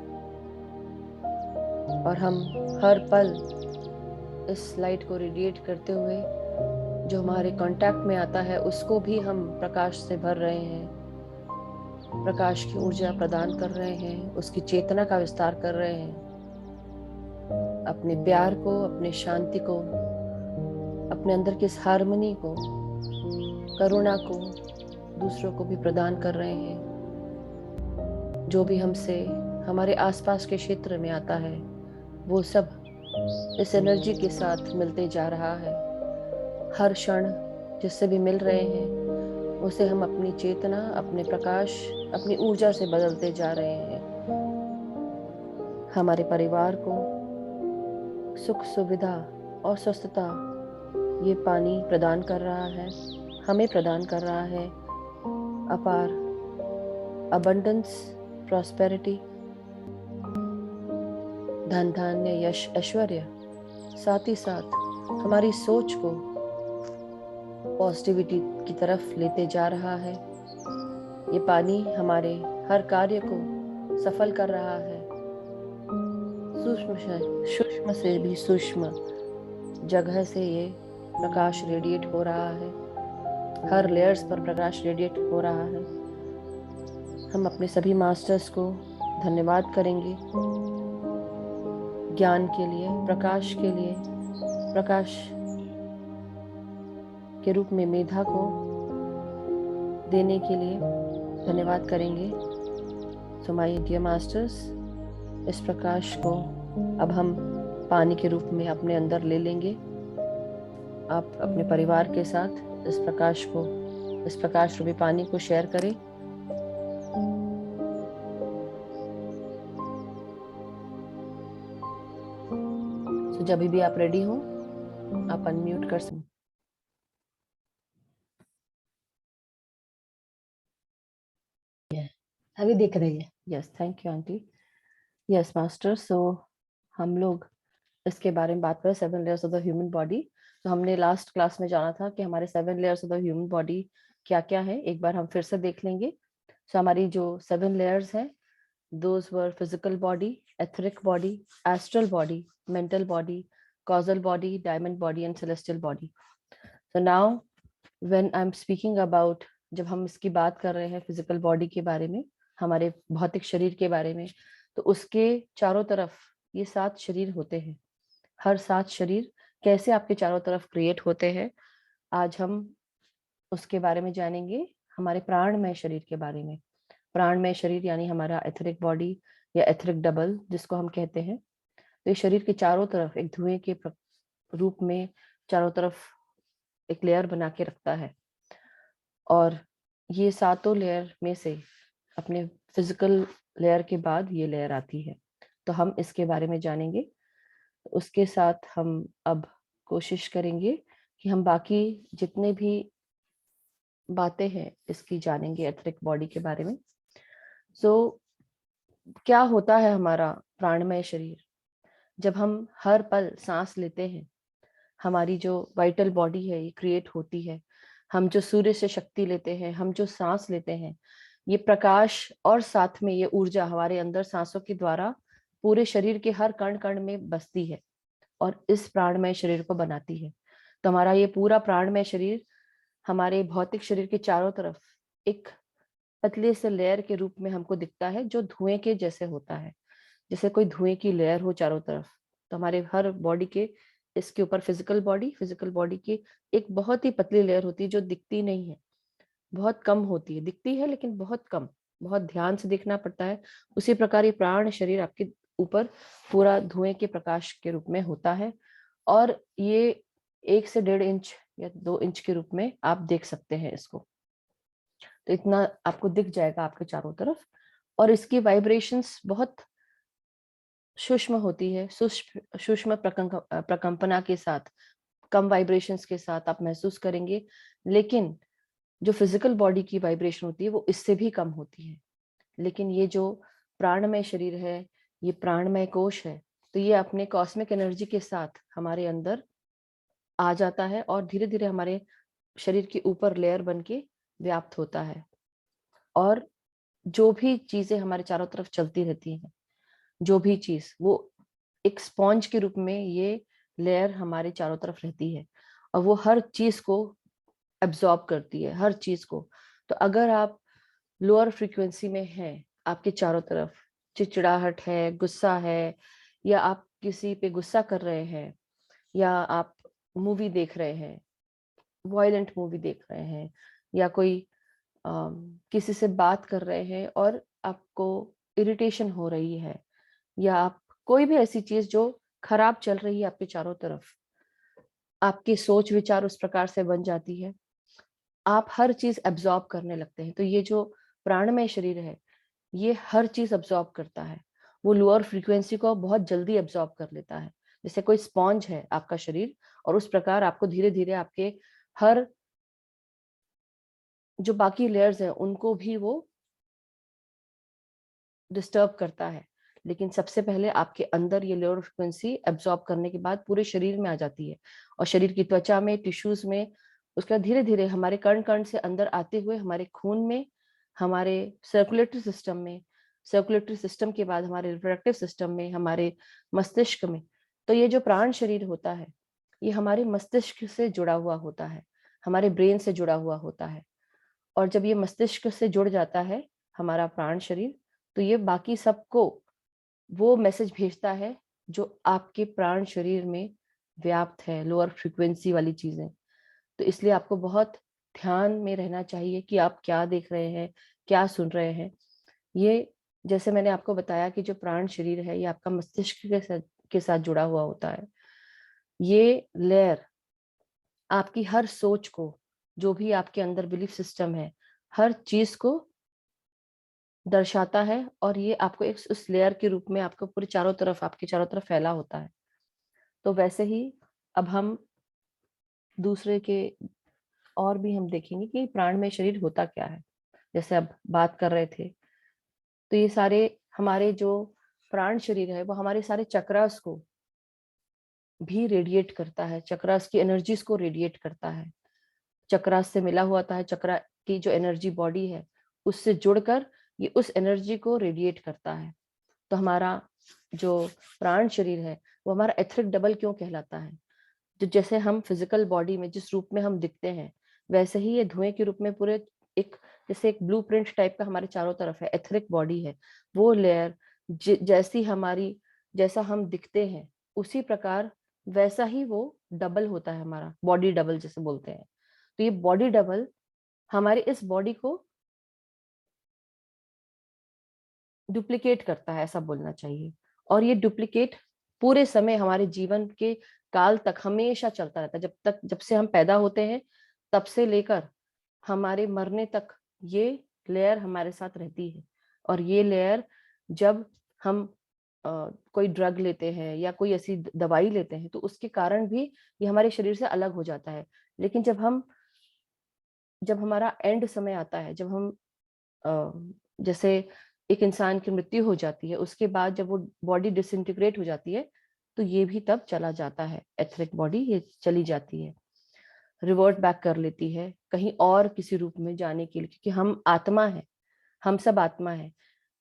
A: और हम हर पल इस लाइट को रेडिएट करते हुए जो हमारे कांटेक्ट में आता है उसको भी हम प्रकाश से भर रहे हैं, प्रकाश की ऊर्जा प्रदान कर रहे हैं, उसकी चेतना का विस्तार कर रहे हैं। अपने प्यार को, अपने शांति को, अपने अंदर की इस हार्मनी को, करुणा को दूसरों को भी प्रदान कर रहे हैं। जो भी हमसे हमारे आसपास के क्षेत्र में आता है वो सब इस एनर्जी के साथ मिलते जा रहा है। हर क्षण जिससे भी मिल रहे हैं उसे हम अपनी चेतना, अपने प्रकाश, अपनी ऊर्जा से बदलते जा रहे हैं। हमारे परिवार को सुख, सुविधा और स्वस्थता ये पानी प्रदान कर रहा है, हमें प्रदान कर रहा है। अपार अबंडेंस, प्रॉस्पेरिटी, धन धान्य, यश, ऐश्वर्य। साथ ही साथ हमारी सोच को पॉजिटिविटी की तरफ लेते जा रहा है। ये पानी हमारे हर कार्य को सफल कर रहा है। सूक्ष्म से भी सूक्ष्म जगह से ये प्रकाश रेडिएट हो रहा है। हर लेयर्स पर प्रकाश रेडिएट हो रहा है। हम अपने सभी मास्टर्स को धन्यवाद करेंगे ज्ञान के लिए, प्रकाश के लिए, प्रकाश के रूप में मेधा को देने के लिए धन्यवाद करेंगे। सो माय डियर मास्टर्स, इस प्रकाश को अब हम पानी के रूप में अपने अंदर ले लेंगे। आप अपने परिवार के साथ इस प्रकाश रूपी पानी को शेयर करें। तो जब भी आप रेडी हो आप अनम्यूट कर सकते।
B: अभी दिख रही है।
A: Yes, thank you aunty. Yes master, so हम लोग इसके बारे में बात करें, 7 layers of the human body. तो हमने लास्ट क्लास में जाना था कि हमारे 7 layers of the human body क्या क्या है, एक बार हम फिर से देख लेंगे। सो हमारी जो 7 लेयर्स हैं, those were physical body, etheric body, astral body, mental body, causal body, diamond body and celestial body. So now when I'm speaking about, जब हम इसकी बात कर रहे हैं फिजिकल बॉडी के बारे में, हमारे भौतिक शरीर के बारे में, तो उसके चारों तरफ ये 7 शरीर होते हैं। हर 7 शरीर कैसे आपके चारों तरफ क्रिएट होते हैं, आज हम उसके बारे में जानेंगे। हमारे प्राणमय शरीर के बारे में, प्राणमय शरीर यानी हमारा एथरिक बॉडी या एथरिक डबल जिसको हम कहते हैं। तो ये शरीर के चारों तरफ एक धुएं के रूप में चारों तरफ एक लेयर बना के रखता है, और ये 7 लेयर में से अपने फिजिकल लेयर के बाद ये लेयर आती है। तो हम इसके बारे में जानेंगे। उसके साथ हम अब कोशिश करेंगे कि हम बाकी जितने भी बातें हैं इसकी जानेंगे एथरिक बॉडी के बारे में। सो क्या होता है हमारा प्राणमय शरीर? जब हम हर पल सांस लेते हैं, हमारी जो वाइटल बॉडी है ये क्रिएट होती है। हम जो सूर्य से शक्ति लेते हैं, हम जो सांस लेते हैं, ये प्रकाश और साथ में ये ऊर्जा हमारे अंदर सांसों के द्वारा पूरे शरीर के हर कण कण में बसती है और इस प्राणमय शरीर को बनाती है। तो हमारा ये पूरा प्राणमय शरीर हमारे भौतिक शरीर के चारों तरफ एक पतले से लेयर के रूप में हमको दिखता है, जो धुएं के जैसे होता है, जैसे कोई धुएं की लेयर हो चारों तरफ। तो हमारे हर बॉडी के इसके ऊपर फिजिकल बॉडी की एक बहुत ही पतली लेयर होती है जो दिखती नहीं है, बहुत कम होती है, दिखती है लेकिन बहुत कम, बहुत ध्यान से देखना पड़ता है। उसी प्रकार ये प्राण शरीर आपके ऊपर पूरा धुएं के प्रकाश के रूप में होता है, और ये 1 से 1.5 इंच या 2 इंच के रूप में आप देख सकते हैं इसको। तो इतना आपको दिख जाएगा आपके चारों तरफ, और इसकी वाइब्रेशंस बहुत सूक्ष्म होती है, सूक्ष्म प्रकंपना के साथ, कम वाइब्रेशंस के साथ आप महसूस करेंगे। लेकिन जो फिजिकल बॉडी की वाइब्रेशन होती है वो इससे भी कम होती है। लेकिन ये जो प्राणमय शरीर है, ये प्राणमय कोश है, तो ये अपने कॉस्मिक एनर्जी के साथ हमारे अंदर आ जाता है और धीरे धीरे हमारे शरीर के ऊपर लेयर बन के व्याप्त होता है। और जो भी चीजें हमारे चारों तरफ चलती रहती हैं, जो भी चीज, वो एक स्पॉन्ज के रूप में ये लेयर हमारे चारों तरफ रहती है, और वो हर चीज को एब्जॉर्ब करती है, हर चीज को। तो अगर आप लोअर फ्रीक्वेंसी में हैं, आपके चारों तरफ चिड़चिड़ाहट है, गुस्सा है, या आप किसी पे गुस्सा कर रहे हैं, या आप मूवी देख रहे हैं, वायलेंट मूवी देख रहे हैं, या कोई किसी से बात कर रहे हैं और आपको इरिटेशन हो रही है, या आप कोई भी ऐसी चीज जो खराब चल रही है आपके चारों तरफ, आपकी सोच विचार उस प्रकार से बन जाती है, आप हर चीज एब्जॉर्ब करने लगते हैं। तो ये जो प्राणमय शरीर है, ये हर चीज एब्जॉर्ब करता है, वो लोअर फ्रीक्वेंसी को बहुत जल्दी एब्जॉर्ब कर लेता है, जैसे कोई स्पॉन्ज है आपका शरीर। और उस प्रकार आपको धीरे धीरे आपके हर जो बाकी लेयर्स हैं उनको भी वो डिस्टर्ब करता है। लेकिन सबसे पहले आपके अंदर ये लोअर फ्रिक्वेंसी एब्जॉर्ब करने के बाद पूरे शरीर में आ जाती है, और शरीर की त्वचा में, टिश्यूज में, उसका धीरे धीरे हमारे कण कण से अंदर आते हुए हमारे खून में, हमारे सर्कुलेटरी सिस्टम में, सर्कुलेटरी सिस्टम के बाद हमारे रिप्रोडक्टिव सिस्टम में, हमारे मस्तिष्क में। तो ये जो प्राण शरीर होता है, ये हमारे मस्तिष्क से जुड़ा हुआ होता है, हमारे ब्रेन से जुड़ा हुआ होता है। और जब ये मस्तिष्क से जुड़ जाता है हमारा प्राण शरीर, तो ये बाकी सबको वो मैसेज भेजता है जो आपके प्राण शरीर में व्याप्त है, लोअर फ्रीक्वेंसी वाली चीजें। तो इसलिए आपको बहुत ध्यान में रहना चाहिए कि आप क्या देख रहे हैं, क्या सुन रहे हैं। ये, जैसे मैंने आपको बताया कि जो प्राण शरीर है ये आपका मस्तिष्क के साथ जुड़ा हुआ होता है। ये लेयर आपकी हर सोच को, जो भी आपके अंदर बिलीफ सिस्टम है, हर चीज को दर्शाता है, और ये आपको एक उस लेयर के रूप में आपको पूरे चारों तरफ, आपके चारों तरफ फैला होता है। तो वैसे ही अब हम दूसरे के और भी हम देखेंगे कि प्राण में शरीर होता क्या है। जैसे अब बात कर रहे थे, तो ये सारे हमारे जो प्राण शरीर है वो हमारे सारे चक्रास को भी रेडिएट करता है, चक्रास की एनर्जीज को रेडिएट करता है। चक्रास से मिला हुआ होता है, चक्रा की जो एनर्जी बॉडी है उससे जुड़कर ये उस एनर्जी को रेडिएट करता है। तो हमारा जो प्राण शरीर है वो हमारा एथरिक डबल क्यों कहलाता है? जो जैसे हम फिजिकल बॉडी में जिस रूप में हम दिखते हैं, वैसे ही ये धुएं के रूप में पूरे एक जैसे एक ब्लूप्रिंट टाइप का हमारे चारों तरफ है, एथरिक बॉडी है। वो लेयर जैसी हमारी, जैसा हम दिखते हैं उसी प्रकार वैसा ही वो डबल होता है, हमारा बॉडी डबल जैसे बोलते हैं। तो ये बॉडी डबल हमारे इस बॉडी को डुप्लीकेट करता है, ऐसा बोलना चाहिए। और ये डुप्लीकेट पूरे समय हमारे जीवन के काल तक हमेशा चलता रहता है, जब से हम पैदा होते हैं तब से लेकर हमारे मरने तक ये लेयर हमारे साथ रहती है। और ये लेयर जब हम कोई ड्रग लेते हैं या कोई ऐसी दवाई लेते हैं तो उसके कारण भी ये हमारे शरीर से अलग हो जाता है। लेकिन जब हमारा एंड समय आता है, जब हम जैसे एक इंसान की मृत्यु हो जाती है, उसके बाद जब वो बॉडी डिसइंटीग्रेट हो जाती है तो ये भी तब चला जाता है, एथरिक बॉडी ये चली जाती है, रिवर्ट बैक कर लेती है कहीं और किसी रूप में जाने के लिए, क्योंकि हम आत्मा है, हम सब आत्मा है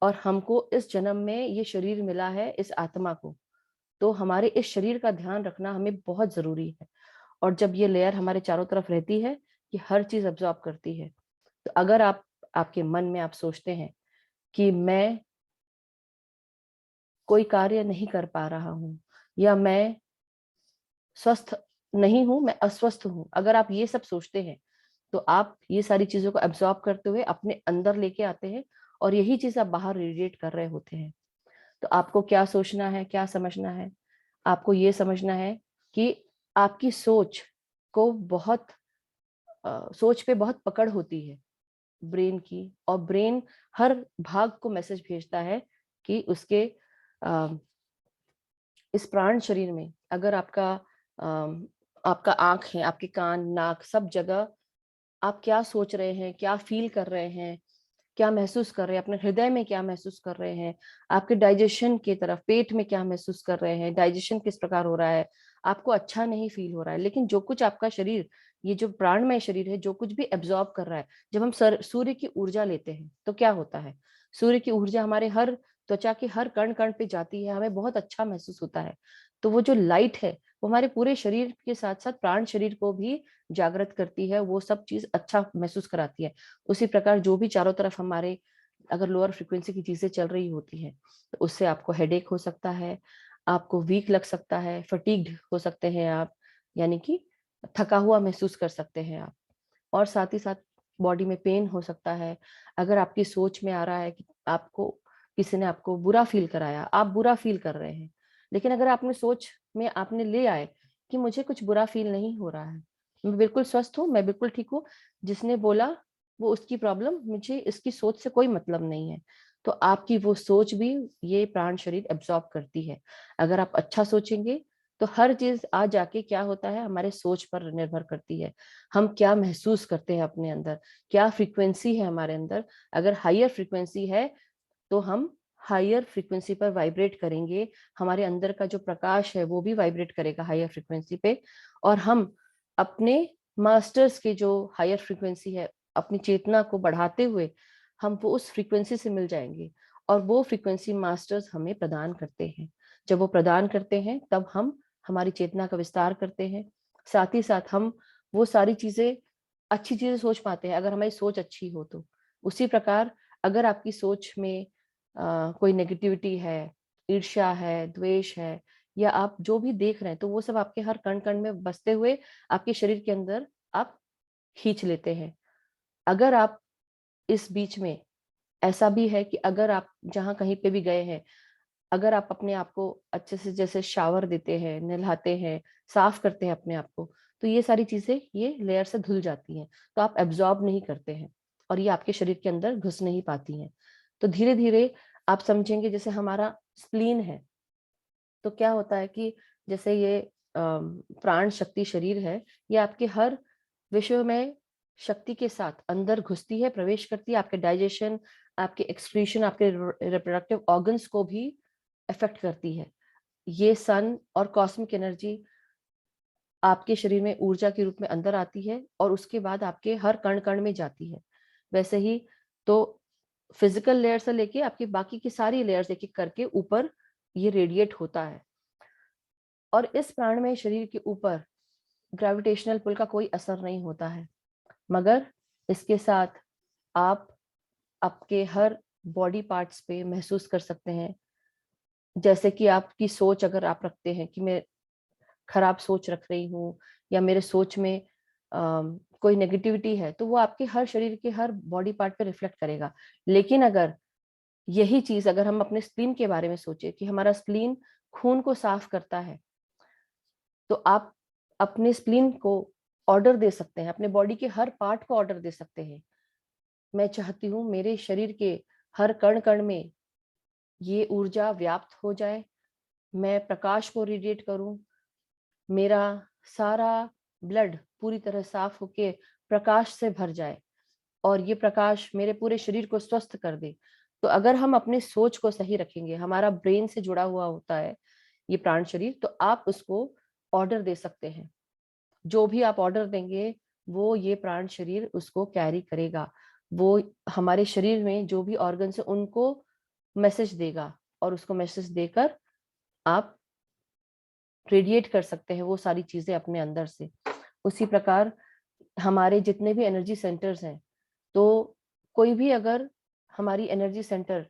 A: और हमको इस जन्म में ये शरीर मिला है इस आत्मा को। तो हमारे इस शरीर का ध्यान रखना हमें बहुत जरूरी है। और जब ये लेयर हमारे चारों तरफ रहती है, ये हर चीज अब्जॉर्ब करती है। तो अगर आपके मन में आप सोचते हैं कि मैं कोई कार्य नहीं कर पा रहा हूं या मैं स्वस्थ नहीं हूं, मैं अस्वस्थ हूं, अगर आप ये सब सोचते हैं तो आप ये सारी चीजों को एब्जॉर्ब करते हुए अपने अंदर लेके आते हैं और यही चीज आप बाहर रेडिएट कर रहे होते हैं। तो आपको क्या सोचना है, क्या समझना है? आपको ये समझना है कि आपकी सोच को बहुत सोच पे बहुत पकड़ होती है ब्रेन की, और ब्रेन हर भाग को मैसेज भेजता है कि उसके इस प्राण शरीर में अगर आपका आंख है, आपके कान, नाक, सब जगह आप क्या सोच रहे हैं, क्या फील कर रहे हैं, क्या महसूस कर रहे हैं, अपने हृदय में क्या महसूस कर रहे हैं, आपके डाइजेशन की तरफ पेट में क्या महसूस कर रहे हैं, डाइजेशन किस प्रकार हो रहा है, आपको अच्छा नहीं फील हो रहा है। लेकिन जो कुछ आपका शरीर, ये जो प्राणमय शरीर है, जो कुछ भी एब्जॉर्ब कर रहा है, जब हम सूर्य की ऊर्जा लेते हैं तो क्या होता है, सूर्य की ऊर्जा हमारे हर त्वचा के हर कण कण पे जाती है, हमें बहुत अच्छा महसूस होता है। तो वो जो लाइट है वो हमारे पूरे शरीर के साथ साथ प्राण शरीर को भी जागृत करती है, वो सब चीज अच्छा महसूस कराती है। उसी प्रकार जो भी चारों तरफ हमारे अगर लोअर फ्रिक्वेंसी की चीजें चल रही होती हैं तो उससे आपको हेडेक हो सकता है, आपको वीक लग सकता है, फटीग्ड हो सकते हैं आप, यानी कि थका हुआ महसूस कर सकते हैं आप। और साथ ही साथ बॉडी में पेन हो सकता है। अगर आपकी सोच में आ रहा है कि आपको किसी ने आपको बुरा फील कराया, आप बुरा फील कर रहे हैं, लेकिन अगर आपने सोच में आपने ले आए कि मुझे कुछ बुरा फील नहीं हो रहा है, मैं बिल्कुल स्वस्थ हूँ, मैं बिल्कुल ठीक हूँ, जिसने बोला वो उसकी प्रॉब्लम, मुझे इसकी सोच से कोई मतलब नहीं है, तो आपकी वो सोच भी ये प्राण शरीर एब्जॉर्ब करती है। अगर आप अच्छा सोचेंगे तो हर चीज आ जाके क्या होता है, हमारे सोच पर निर्भर करती है। हम क्या महसूस करते हैं अपने अंदर, क्या फ्रीक्वेंसी है हमारे अंदर। अगर हायर फ्रीक्वेंसी है तो हम हायर फ्रीक्वेंसी पर वाइब्रेट करेंगे, हमारे अंदर का जो प्रकाश है वो भी वाइब्रेट करेगा हायर फ्रीक्वेंसी पे, और हम अपने मास्टर्स के जो हायर फ्रीक्वेंसी है, अपनी चेतना को बढ़ाते हुए हम वो उस फ्रीक्वेंसी से मिल जाएंगे, और वो फ्रीक्वेंसी मास्टर्स हमें प्रदान करते हैं। जब वो प्रदान करते हैं तब हम हमारी चेतना का विस्तार करते हैं। साथ ही साथ हम वो सारी चीजें, अच्छी चीजें सोच पाते हैं अगर हमारी सोच अच्छी हो तो। उसी प्रकार अगर आपकी सोच में कोई नेगेटिविटी है, ईर्ष्या है, द्वेष है, या आप जो भी देख रहे हैं, तो वो सब आपके हर कण कण में बसते हुए आपके शरीर के अंदर आप खींच लेते हैं। अगर आप इस बीच में ऐसा भी है कि अगर आप जहाँ कहीं पे भी गए हैं, अगर आप अपने आप को अच्छे से जैसे शावर देते हैं, नहलाते हैं, साफ करते हैं अपने आप को, तो ये सारी चीजें ये लेयर से धुल जाती हैं, तो आप एब्जॉर्ब नहीं करते हैं और ये आपके शरीर के अंदर घुस नहीं पाती हैं। तो धीरे धीरे आप समझेंगे, जैसे हमारा स्प्लीन है, तो क्या होता है कि जैसे ये प्राण शक्ति शरीर है, ये आपके हर विषय में शक्ति के साथ अंदर घुसती है, प्रवेश करती है, आपके डाइजेशन, आपके एक्सक्रीशन, आपके रिप्रोडक्टिव ऑर्गन्स को भी अफेक्ट करती है। ये सन और कॉस्मिक एनर्जी आपके शरीर में ऊर्जा के रूप में अंदर आती है और उसके बाद आपके हर कण कण में जाती है। वैसे ही तो फिजिकल लेयर से लेके आपकी बाकी की सारी लेयर्स एक एक करके ऊपर ये रेडिएट होता है। और इस प्राणमय शरीर के ऊपर ग्रेविटेशनल पुल का कोई असर नहीं होता है, मगर इसके साथ आप आपके हर बॉडी पार्ट्स पे महसूस कर सकते हैं। जैसे कि आपकी सोच अगर आप रखते हैं कि मैं खराब सोच रख रही हूँ या मेरे सोच में कोई नेगेटिविटी है, तो वो आपके हर शरीर के हर बॉडी पार्ट पे रिफ्लेक्ट करेगा। लेकिन अगर यही चीज अगर हम अपने स्प्लीन के बारे में सोचे कि हमारा स्प्लीन खून को साफ करता है, तो आप अपने स्प्लीन को ऑर्डर दे सकते हैं, अपने बॉडी के हर पार्ट को ऑर्डर दे सकते हैं। मैं चाहती हूँ मेरे शरीर के हर कण कण में ये ऊर्जा व्याप्त हो जाए, मैं प्रकाश को रेडिएट करूं, मेरा सारा ब्लड पूरी तरह साफ होके प्रकाश से भर जाए और ये प्रकाश मेरे पूरे शरीर को स्वस्थ कर दे। तो अगर हम अपने सोच को सही रखेंगे, हमारा ब्रेन से जुड़ा हुआ होता है ये प्राण शरीर, तो आप उसको ऑर्डर दे सकते हैं। जो भी आप ऑर्डर देंगे वो ये प्राण शरीर उसको कैरी करेगा। वो हमारे शरीर में जो भी ऑर्गन है उनको मैसेज देगा और उसको मैसेज देकर आप रेडिएट कर सकते हैं वो सारी चीजें अपने अंदर से। उसी प्रकार हमारे जितने भी एनर्जी सेंटर्स हैं, तो कोई भी अगर हमारी एनर्जी सेंटर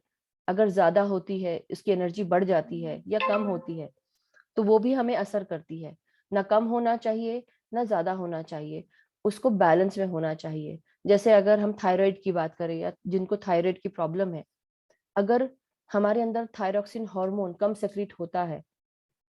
A: अगर ज्यादा होती है, इसकी एनर्जी बढ़ जाती है या कम होती है, तो वो भी हमें असर करती है। ना कम होना चाहिए ना ज्यादा होना चाहिए, उसको बैलेंस में होना चाहिए। जैसे अगर हम थायराइड की बात करें या जिनको थायराइड की प्रॉब्लम है, अगर हमारे अंदर थायरोक्सिन हार्मोन कम सेक्रेट होता है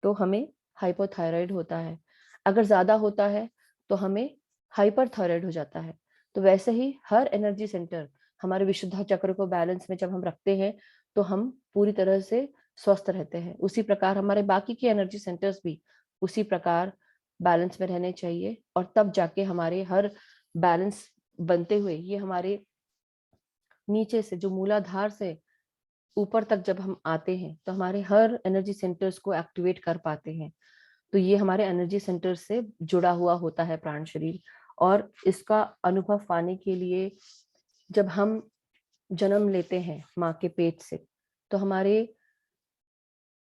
A: तो हमें हाइपोथायराइड होता है, अगर ज्यादा होता है तो हमें हाइपरथायराइड हो जाता है। तो वैसे ही हर एनर्जी सेंटर हमारे विशुद्ध चक्र को बैलेंस में जब हम रखते हैं तो हम पूरी तरह से स्वस्थ रहते हैं। उसी प्रकार हमारे बाकी के एनर्जी सेंटर्स भी उसी प्रकार बैलेंस में रहने चाहिए और तब जाके हमारे हर बैलेंस बनते हुए ये हमारे नीचे से जो मूलाधार से ऊपर तक जब हम आते हैं तो हमारे हर एनर्जी सेंटर्स को एक्टिवेट कर पाते हैं। तो ये हमारे एनर्जी सेंटर से जुड़ा हुआ होता है प्राण शरीर। और इसका अनुभव पाने के लिए जब हम जन्म लेते हैं माँ के पेट से, तो हमारे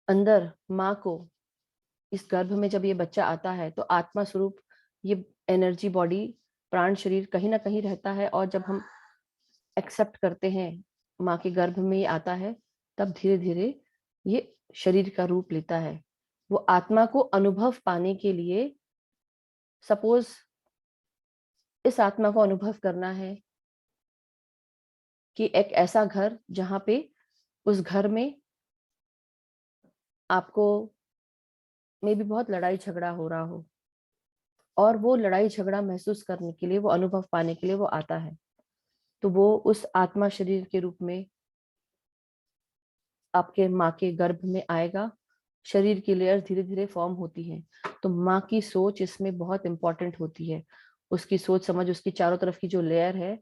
A: अंदर माँ को इस गर्भ में जब ये बच्चा आता है तो आत्मा स्वरूप ये एनर्जी बॉडी प्राण शरीर कहीं ना कहीं रहता है। और जब हम एक्सेप्ट करते हैं माँ के गर्भ में ये आता है, तब धीरे धीरे ये शरीर का रूप लेता है। वो आत्मा को अनुभव पाने के लिए, सपोज इस आत्मा को अनुभव करना है कि एक ऐसा घर जहां पे उस घर में आपको में भी बहुत लड़ाई झगड़ा हो रहा हो, और वो लड़ाई झगड़ा महसूस करने के लिए, वो अनुभव पाने के लिए वो आता है। तो वो उस आत्मा शरीर के रूप में आपके माँ के गर्भ में आएगा। शरीर की लेयर धीरे धीरे फॉर्म होती है। तो माँ की सोच इसमें बहुत इंपॉर्टेंट होती है। उसकी सोच समझ, उसकी चारों तरफ की जो लेयर है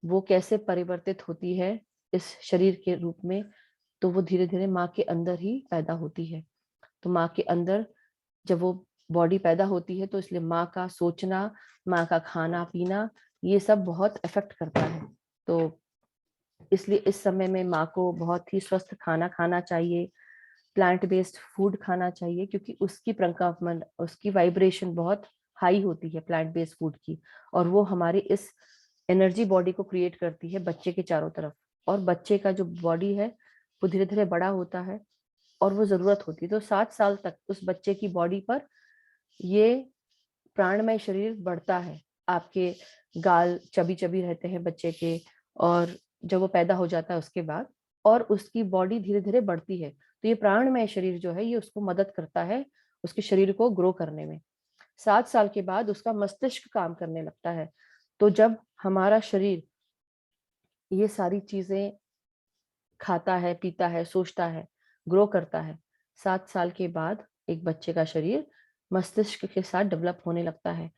A: वो कैसे परिवर्तित होती है इस शरीर के रूप में, तो वो धीरे धीरे माँ के अंदर ही पैदा होती है। तो माँ के अंदर जब वो बॉडी पैदा होती है तो इसलिए माँ का सोचना, माँ का खाना पीना, ये सब बहुत इफेक्ट करता है। तो इसलिए इस समय में माँ को बहुत ही स्वस्थ खाना खाना चाहिए, प्लांट बेस्ड फूड खाना चाहिए, क्योंकि उसकी प्रकम्पन, उसकी वाइब्रेशन बहुत हाई होती है प्लांट बेस्ड फूड की। और वो हमारी इस एनर्जी बॉडी को क्रिएट करती है बच्चे के चारों तरफ। और बच्चे का जो बॉडी है वो धीरे धीरे बड़ा होता है और वो जरूरत होती है, तो 7 साल तक उस बच्चे की बॉडी पर ये प्राणमय शरीर बढ़ता है। आपके गाल चबी चबी रहते हैं बच्चे के, और जब वो पैदा हो जाता है उसके बाद, और उसकी बॉडी धीरे धीरे बढ़ती है। तो ये प्राणमय शरीर जो है ये उसको मदद करता है उसके शरीर को ग्रो करने में। 7 साल के बाद उसका मस्तिष्क काम करने लगता है। तो जब हमारा शरीर ये सारी चीजें खाता है, पीता है, सोचता है, ग्रो करता है, 7 साल के बाद एक बच्चे का शरीर मस्तिष्क के साथ डेवलप होने लगता है।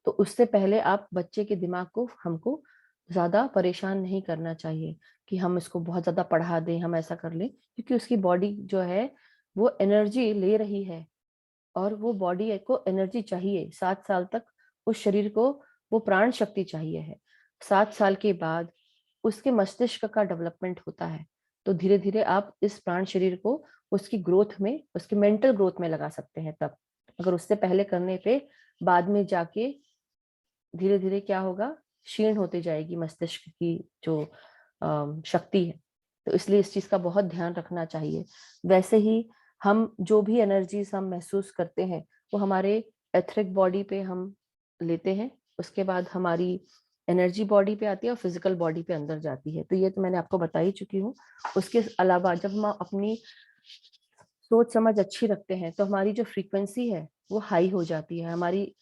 A: तो उससे पहले आप बच्चे के दिमाग को, हमको ज्यादा परेशान नहीं करना चाहिए कि हम इसको बहुत ज्यादा पढ़ा दें, हम ऐसा कर लें, क्योंकि उसकी बॉडी जो है वो एनर्जी ले रही है और वो बॉडी को एनर्जी चाहिए। 7 साल तक उस शरीर को वो प्राण शक्ति चाहिए है। 7 साल के बाद उसके मस्तिष्क का डेवलपमेंट होता है। तो धीरे धीरे आप इस प्राण शरीर को उसकी ग्रोथ में, उसकी मेंटल ग्रोथ में लगा सकते हैं। तब अगर उससे पहले करने पे बाद में जाके धीरे धीरे क्या होगा, क्षीण होती जाएगी मस्तिष्क की जो शक्ति है। तो इसलिए इस चीज का बहुत ध्यान रखना चाहिए। वैसे ही हम जो भी एनर्जीज हम महसूस करते हैं वो हमारे एथरिक बॉडी पे हम लेते हैं, उसके बाद हमारी एनर्जी बॉडी पे आती है और फिजिकल बॉडी पे अंदर जाती है। तो ये तो मैंने आपको बता ही चुकी हूँ। उसके अलावा जब हम अपनी सोच समझ अच्छी रखते हैं तो हमारी जो फ्रीक्वेंसी है वो हाई हो जाती है, हमारी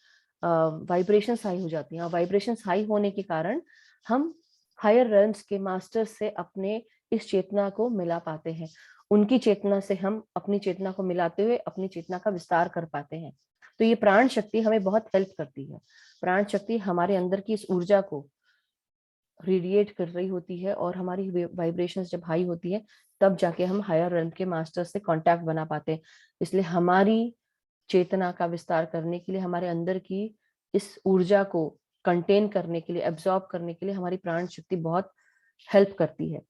A: वाइब्रेशंस हाई हो जाती हैं। और वाइब्रेशंस हाई होने के कारण हम हायर रेल्म्स के मास्टर्स से अपने इस चेतना को मिला पाते हैं। उनकी चेतना से हम अपनी चेतना को मिलाते हुए अपनी चेतना का विस्तार कर पाते हैं। तो ये प्राण शक्ति हमें बहुत हेल्प करती है। प्राण शक्ति हमारे अंदर की इस ऊर्जा को रेडिएट कर रही होती है और हमारी वाइब्रेशंस जब हाई होती है तब जाके हम हायर रेल्म के मास्टर से कांटेक्ट बना पाते हैं। इसलिए हमारी चेतना का विस्तार करने के लिए, हमारे अंदर की इस ऊर्जा को कंटेन करने के लिए, एब्जॉर्ब करने के लिए हमारी प्राण शक्ति बहुत हेल्प करती है।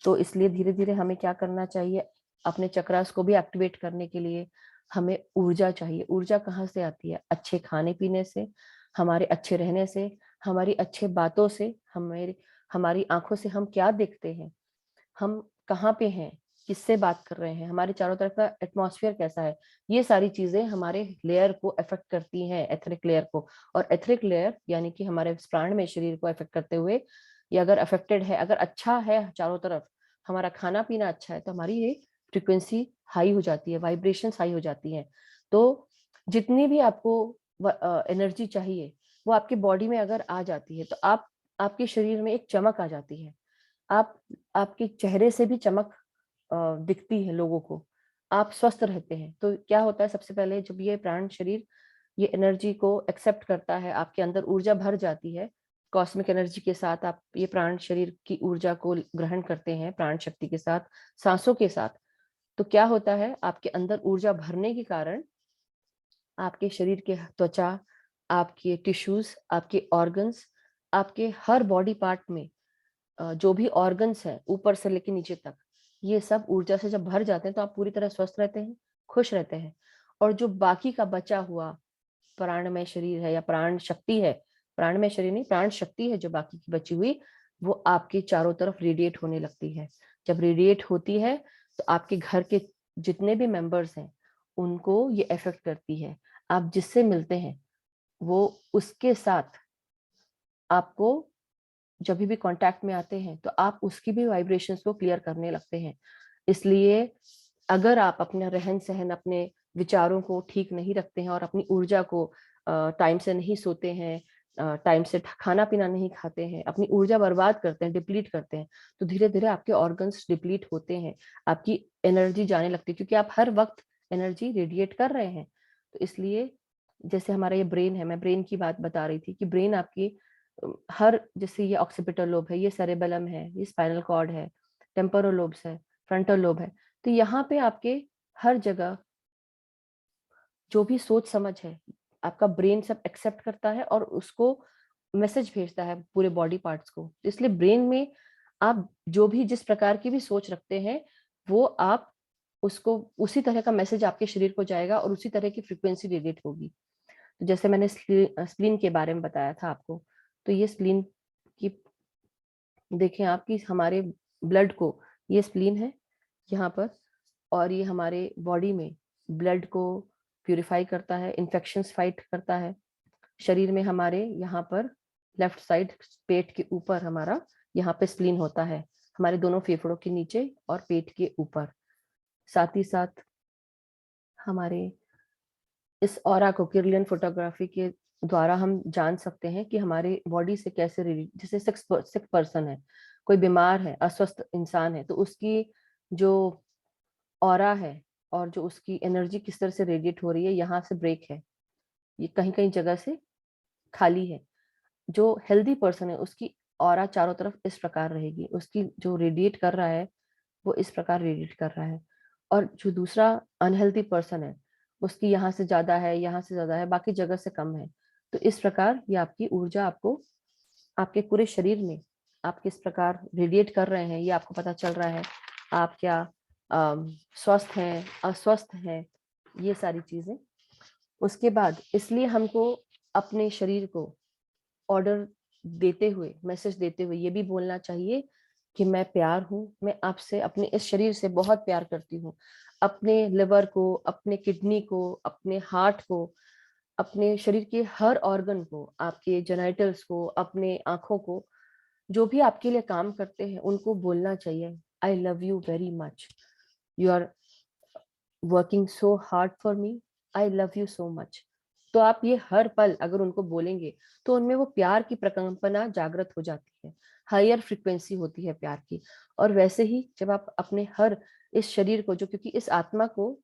A: तो इसलिए धीरे धीरे हमें क्या करना चाहिए, अपने चक्रास को भी एक्टिवेट करने के लिए हमें ऊर्जा चाहिए। ऊर्जा कहाँ से आती है? अच्छे खाने पीने से, हमारे अच्छे रहने से, हमारी अच्छे बातों से, हमारी हमारी आंखों से हम क्या देखते हैं, हम कहाँ पे हैं, किससे बात कर रहे हैं, हमारे चारों तरफ का एटमॉस्फेयर कैसा है। ये सारी चीजें हमारे लेयर को अफेक्ट करती हैं, एथरिक लेयर को। और एथरिक लेयर यानी कि हमारे प्राण में शरीर को अफेक्ट करते हुए, ये अगर अफेक्टेड है, अगर अच्छा है चारों तरफ, हमारा खाना पीना अच्छा है, तो हमारी ये फ्रिक्वेंसी हाई हो जाती है, वाइब्रेशन हाई हो जाती है। तो जितनी भी आपको एनर्जी चाहिए वो आपकी बॉडी में अगर आ जाती है तो आपके शरीर में एक चमक आ जाती है। आप आपके चेहरे से भी चमक दिखती है लोगों को। आप स्वस्थ रहते हैं। तो क्या होता है, सबसे पहले जब ये प्राण शरीर ये एनर्जी को एक्सेप्ट करता है, आपके अंदर ऊर्जा भर जाती है कॉस्मिक एनर्जी के साथ, आप ये प्राण शरीर की ऊर्जा को ग्रहण करते हैं प्राण शक्ति के साथ, सांसों के साथ। तो क्या होता है, आपके अंदर ऊर्जा भरने के कारण आपके शरीर के त्वचा, आपके टिश्यूज, आपके ऑर्गन्स, आपके हर बॉडी पार्ट में जो भी ऑर्गन्स हैं ऊपर से लेकर नीचे तक, ये सब ऊर्जा से जब भर जाते हैं तो आप पूरी तरह स्वस्थ रहते हैं, खुश रहते हैं। और जो बाकी का बचा हुआ प्राणमय शरीर है या प्राण शक्ति है, प्राणमय शरीर नहीं, प्राण शक्ति है जो बाकी की बची हुई, वो आपके चारों तरफ रेडिएट होने लगती है। जब रेडिएट होती है तो आपके घर के जितने भी मेंबर्स हैं उनको ये इफेक्ट करती है। आप जिससे मिलते हैं वो उसके साथ आपको जब भी कांटेक्ट में आते हैं तो आप उसकी भी वाइब्रेशंस को क्लियर करने लगते हैं। इसलिए अगर आप अपना रहन सहन, अपने विचारों को ठीक नहीं रखते हैं और अपनी ऊर्जा को टाइम से नहीं सोते हैं, टाइम से खाना पीना नहीं खाते हैं, अपनी ऊर्जा बर्बाद करते हैं, डिप्लीट करते हैं, तो धीरे धीरे आपके ऑर्गन्स डिप्लीट होते हैं, आपकी एनर्जी जाने लगती है, क्योंकि आप हर वक्त एनर्जी रेडिएट कर रहे हैं। तो इसलिए जैसे हमारा ये ब्रेन है, मैं ब्रेन की बात बता रही थी कि ब्रेन आपकी हर, जैसे ये ऑक्सीपिटल लोब है, ये सेरेबेलम है, ये स्पाइनल कॉर्ड है, टेम्पोरल लोब्स है, फ्रंटल लोब है। तो यहाँ पे आपके हर जगह जो भी सोच समझ है आपका ब्रेन सब एक्सेप्ट करता है और उसको मैसेज भेजता है पूरे बॉडी पार्ट्स को। इसलिए ब्रेन में आप जो भी जिस प्रकार की भी सोच रखते हैं वो आप उसको उसी तरह का मैसेज आपके शरीर को जाएगा और उसी तरह की फ्रीक्वेंसी रेडिएट होगी। तो जैसे मैंने स्प्लीन के बारे में बताया था आपको, तो ये स्प्लीन की देखें आपकी हमारे ब्लड को, ये स्प्लीन है यहाँ पर, और ये हमारे बॉडी में ब्लड को प्यूरिफाई करता है, इन्फेक्शंस फाइट करता है। शरीर में हमारे यहाँ पर लेफ्ट साइड पेट के ऊपर हमारा यहाँ पे स्प्लीन होता है, हमारे दोनों फेफड़ों के नीचे और पेट के ऊपर। साथ ही साथ हमारे इस ऑरा को किरलियन फोटोग्राफी के द्वारा हम जान सकते हैं कि हमारे बॉडी से कैसे जैसे सिक पर्सन है, कोई बीमार है, अस्वस्थ इंसान है, तो उसकी जो ऑरा है और जो उसकी एनर्जी किस तरह से रेडिएट हो रही है, यहाँ से ब्रेक है, ये कहीं कहीं जगह से खाली है। जो हेल्दी पर्सन है उसकी ऑरा चारों तरफ इस प्रकार रहेगी, उसकी जो रेडिएट कर रहा है वो इस प्रकार रेडिएट कर रहा है। और जो दूसरा अनहेल्दी पर्सन है उसकी यहाँ से ज्यादा है, यहाँ से ज्यादा है, बाकी जगह से कम है। तो इस प्रकार ये आपकी ऊर्जा आपको आपके पूरे शरीर में आप किस प्रकार रेडिएट कर रहे हैं ये आपको पता चल रहा है। आप क्या स्वस्थ हैं, अस्वस्थ हैं, ये सारी चीजें। उसके बाद इसलिए हमको अपने शरीर को ऑर्डर देते हुए, मैसेज देते हुए ये भी बोलना चाहिए कि मैं प्यार हूं, मैं आपसे, अपने इस शरीर से बहुत प्यार करती हूँ। अपने लिवर को, अपने किडनी को, अपने हार्ट को, अपने शरीर के हर ऑर्गन को, आपके जेनाइटल्स को, अपने आंखों को, जो भी आपके लिए काम करते हैं उनको बोलना चाहिए, I love you very much, you are working so hard for me, I love you so much. तो आप ये हर पल अगर उनको बोलेंगे तो उनमें वो प्यार की प्रकंपना जागृत हो जाती है, हायर फ्रिक्वेंसी होती है प्यार की। और वैसे ही जब आप अपने हर इस शरीर को, जो क्योंकि इस आत्मा को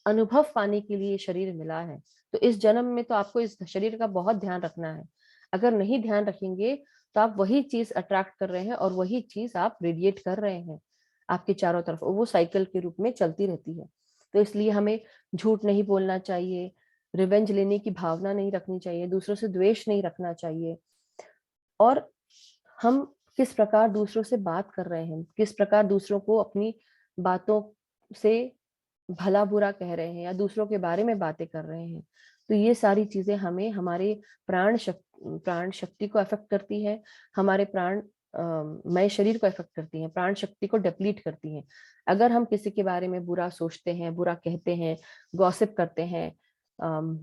A: अनुभव पाने के लिए शरीर मिला है, तो इस जन्म में तो आपको इस शरीर का बहुत ध्यान रखना है। अगर नहीं ध्यान रखेंगे तो आप वही चीज अट्रैक्ट कर रहे हैं और वही चीज आप रेडिएट कर रहे हैं आपके चारों तरफ, वो साइकिल के रूप में चलती रहती है। तो इसलिए हमें झूठ नहीं बोलना चाहिए, रिवेंज लेने की भावना नहीं रखनी चाहिए, दूसरों से द्वेष नहीं रखना चाहिए। और हम किस प्रकार दूसरों से बात कर रहे हैं, किस प्रकार दूसरों को अपनी बातों से भला बुरा कह रहे हैं या दूसरों के बारे में बातें कर रहे हैं, तो ये सारी चीजें हमें हमारे प्राण शक्ति को अफेक्ट करती है, हमारे मय शरीर को अफेक्ट करती हैं, प्राण शक्ति को डिप्लीट करती हैं। अगर हम किसी के बारे में बुरा सोचते हैं, बुरा कहते हैं, गॉसिप करते हैं, अम,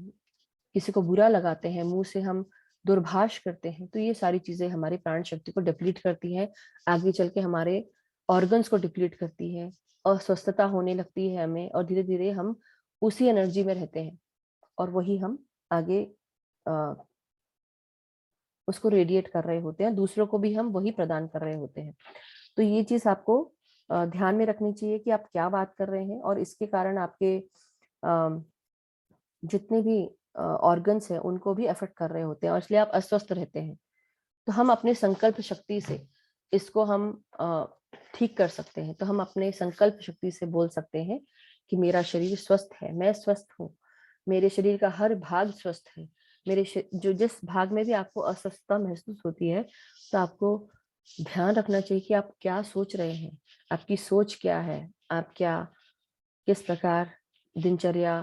A: किसी को बुरा लगाते हैं, मुंह से हम दुर्भाष करते हैं, तो ये सारी चीजें हमारी प्राण शक्ति को डिप्लीट करती है, आगे चल के हमारे ऑर्गन्स को डिप्लीट करती है, अस्वस्थता होने लगती है हमें, और धीरे धीरे हम उसी एनर्जी में रहते हैं और वही हम आगे अ, उसको रेडिएट कर रहे होते हैं, दूसरों को भी हम वही प्रदान कर रहे होते हैं। तो ये चीज आपको ध्यान में रखनी चाहिए कि आप क्या बात कर रहे हैं, और इसके कारण आपके जितने भी ऑर्गन्स हैं उनको भी अफेक्ट कर रहे होते हैं, और इसलिए आप अस्वस्थ रहते हैं। तो हम अपने संकल्प शक्ति से इसको हम ठीक कर सकते हैं। तो हम अपने संकल्प शक्ति से बोल सकते हैं कि मेरा शरीर स्वस्थ है, मैं स्वस्थ हूँ, मेरे शरीर का हर भाग स्वस्थ है। जो जिस भाग में भी आपको अस्वस्थता महसूस होती है, तो आपको ध्यान रखना चाहिए कि आप क्या सोच रहे हैं, आपकी सोच क्या है, आप क्या किस प्रकार दिनचर्या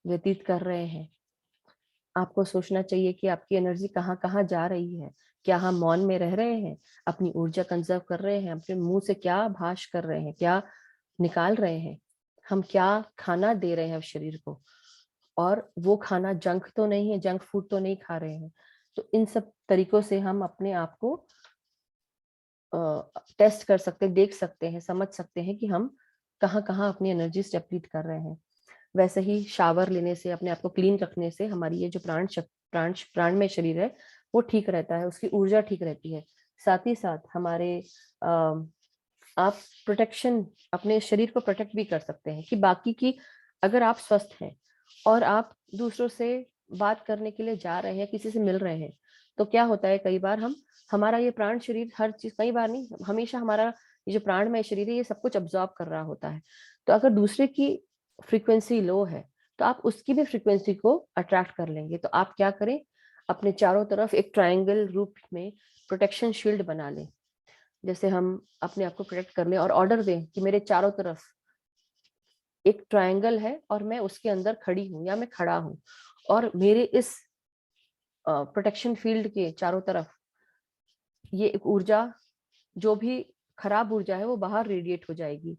A: व्यतीत कर रहे हैं। आपको सोचना चाहिए कि आपकी एनर्जी कहाँ कहाँ जा रही है, क्या हम मौन में रह रहे हैं, अपनी ऊर्जा कंजर्व कर रहे हैं, अपने मुंह से क्या भाष कर रहे हैं, क्या निकाल रहे हैं, हम क्या खाना दे रहे हैं शरीर को, और वो खाना जंक तो नहीं है, जंक फूड तो नहीं खा रहे हैं। तो इन सब तरीकों से हम अपने आप को टेस्ट कर सकते हैं, देख सकते हैं, समझ सकते हैं कि हम कहाँ कहाँ अपनी एनर्जी डिप्लीट कर रहे हैं। वैसे ही शावर लेने से, अपने आप को क्लीन रखने से हमारी ये जो प्राण में शरीर है वो ठीक रहता है, उसकी ऊर्जा ठीक रहती है। साथ ही साथ हमारे आप प्रोटेक्शन, अपने शरीर को प्रोटेक्ट भी कर सकते हैं कि बाकी की, अगर आप स्वस्थ हैं और आप दूसरों से बात करने के लिए जा रहे हैं, किसी से मिल रहे हैं, तो क्या होता है, कई बार हम, हमारा ये प्राण शरीर हर चीज, कई बार नहीं, हमेशा हमारा ये जो प्राणमय शरीर है ये सब कुछ अब्जॉर्ब कर रहा होता है। तो अगर दूसरे की फ्रीक्वेंसी लो है तो आप उसकी भी फ्रीक्वेंसी को अट्रैक्ट कर लेंगे। तो आप क्या करें, अपने चारों तरफ एक ट्रायंगल रूप में प्रोटेक्शन शील्ड बना लें। जैसे हम अपने आप को प्रोटेक्ट कर लें और ऑर्डर दें कि मेरे चारों तरफ एक ट्रायंगल है और मैं उसके अंदर खड़ी हूँ या मैं खड़ा हूँ, और मेरे इस प्रोटेक्शन फील्ड के चारों तरफ ये एक ऊर्जा, जो भी खराब ऊर्जा है वो बाहर रेडिएट हो जाएगी,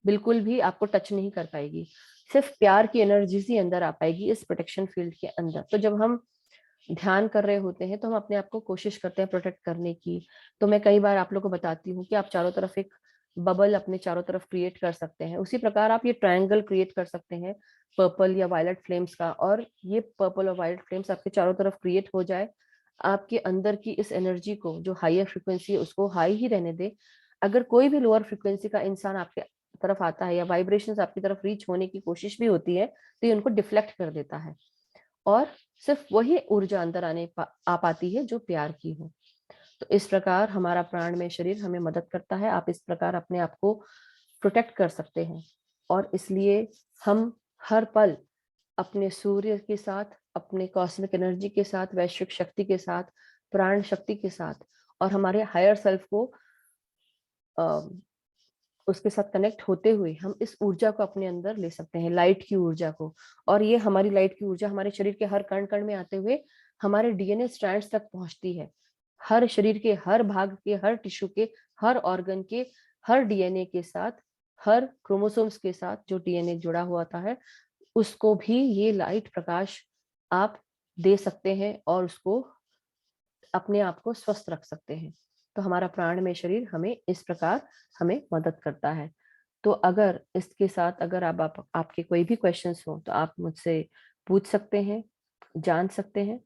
A: बिल्कुल भी आपको टच नहीं कर पाएगी, सिर्फ प्यार की एनर्जी ही अंदर आ पाएगी इस प्रोटेक्शन फील्ड के अंदर। तो जब हम ध्यान कर रहे होते हैं तो हम अपने आप को कोशिश करते हैं प्रोटेक्ट करने की। तो मैं कई बार आप लोगों को बताती हूँ कि आप चारों तरफ एक बबल अपने चारों तरफ क्रिएट कर सकते हैं, उसी प्रकार आप ये ट्रायंगल क्रिएट कर सकते हैं पर्पल या वायलेट फ्लेम्स का, और ये पर्पल और वायलेट फ्लेम्स आपके चारों तरफ क्रिएट हो जाए, आपके अंदर की इस एनर्जी को, जो हायर फ्रिक्वेंसी है उसको हाई ही रहने दे। अगर कोई भी लोअर फ्रिक्वेंसी का इंसान आपके तरफ आता है या वाइब्रेशंस आपकी तरफ रीच होने की कोशिश भी होती है, तो ये उनको डिफ्लेक्ट कर देता है, और सिर्फ वही ऊर्जा अंदर आ पाती है जो प्यार की हो। तो इस प्रकार हमारा प्राण में शरीर हमें मदद करता है, आप इस प्रकार अपने आप को प्रोटेक्ट कर सकते हैं। और इसलिए हम हर पल अपने सूर्य के साथ, अपने कॉस्मिक एनर्जी के साथ, वैश्विक शक्ति के साथ, प्राण शक्ति के साथ और हमारे हायर सेल्फ को उसके साथ कनेक्ट होते हुए हम इस ऊर्जा को अपने अंदर ले सकते हैं, लाइट की ऊर्जा को। और ये हमारी लाइट की ऊर्जा हमारे शरीर के हर कण कण में आते हुए हमारे डीएनए स्ट्रैंड्स तक पहुंचती है। हर शरीर के हर भाग के, हर टिश्यू के, हर ऑर्गन के, हर डीएनए के साथ, हर क्रोमोसोम्स के साथ जो डीएनए जुड़ा हुआ होता है, उसको भी ये लाइट प्रकाश आप दे सकते हैं और उसको अपने आप को स्वस्थ रख सकते हैं। तो हमारा प्राणमय शरीर हमें इस प्रकार हमें मदद करता है। तो अगर इसके साथ अगर आपके कोई भी क्वेश्चंस हो तो आप मुझसे पूछ सकते हैं, जान सकते हैं।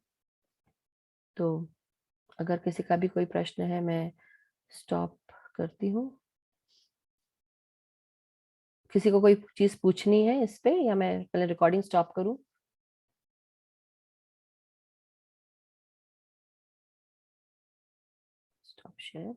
A: तो अगर किसी का भी कोई प्रश्न है, मैं स्टॉप करती हूँ। किसी को कोई चीज पूछनी है इस पे, या मैं पहले रिकॉर्डिंग स्टॉप करूँ? Stop share.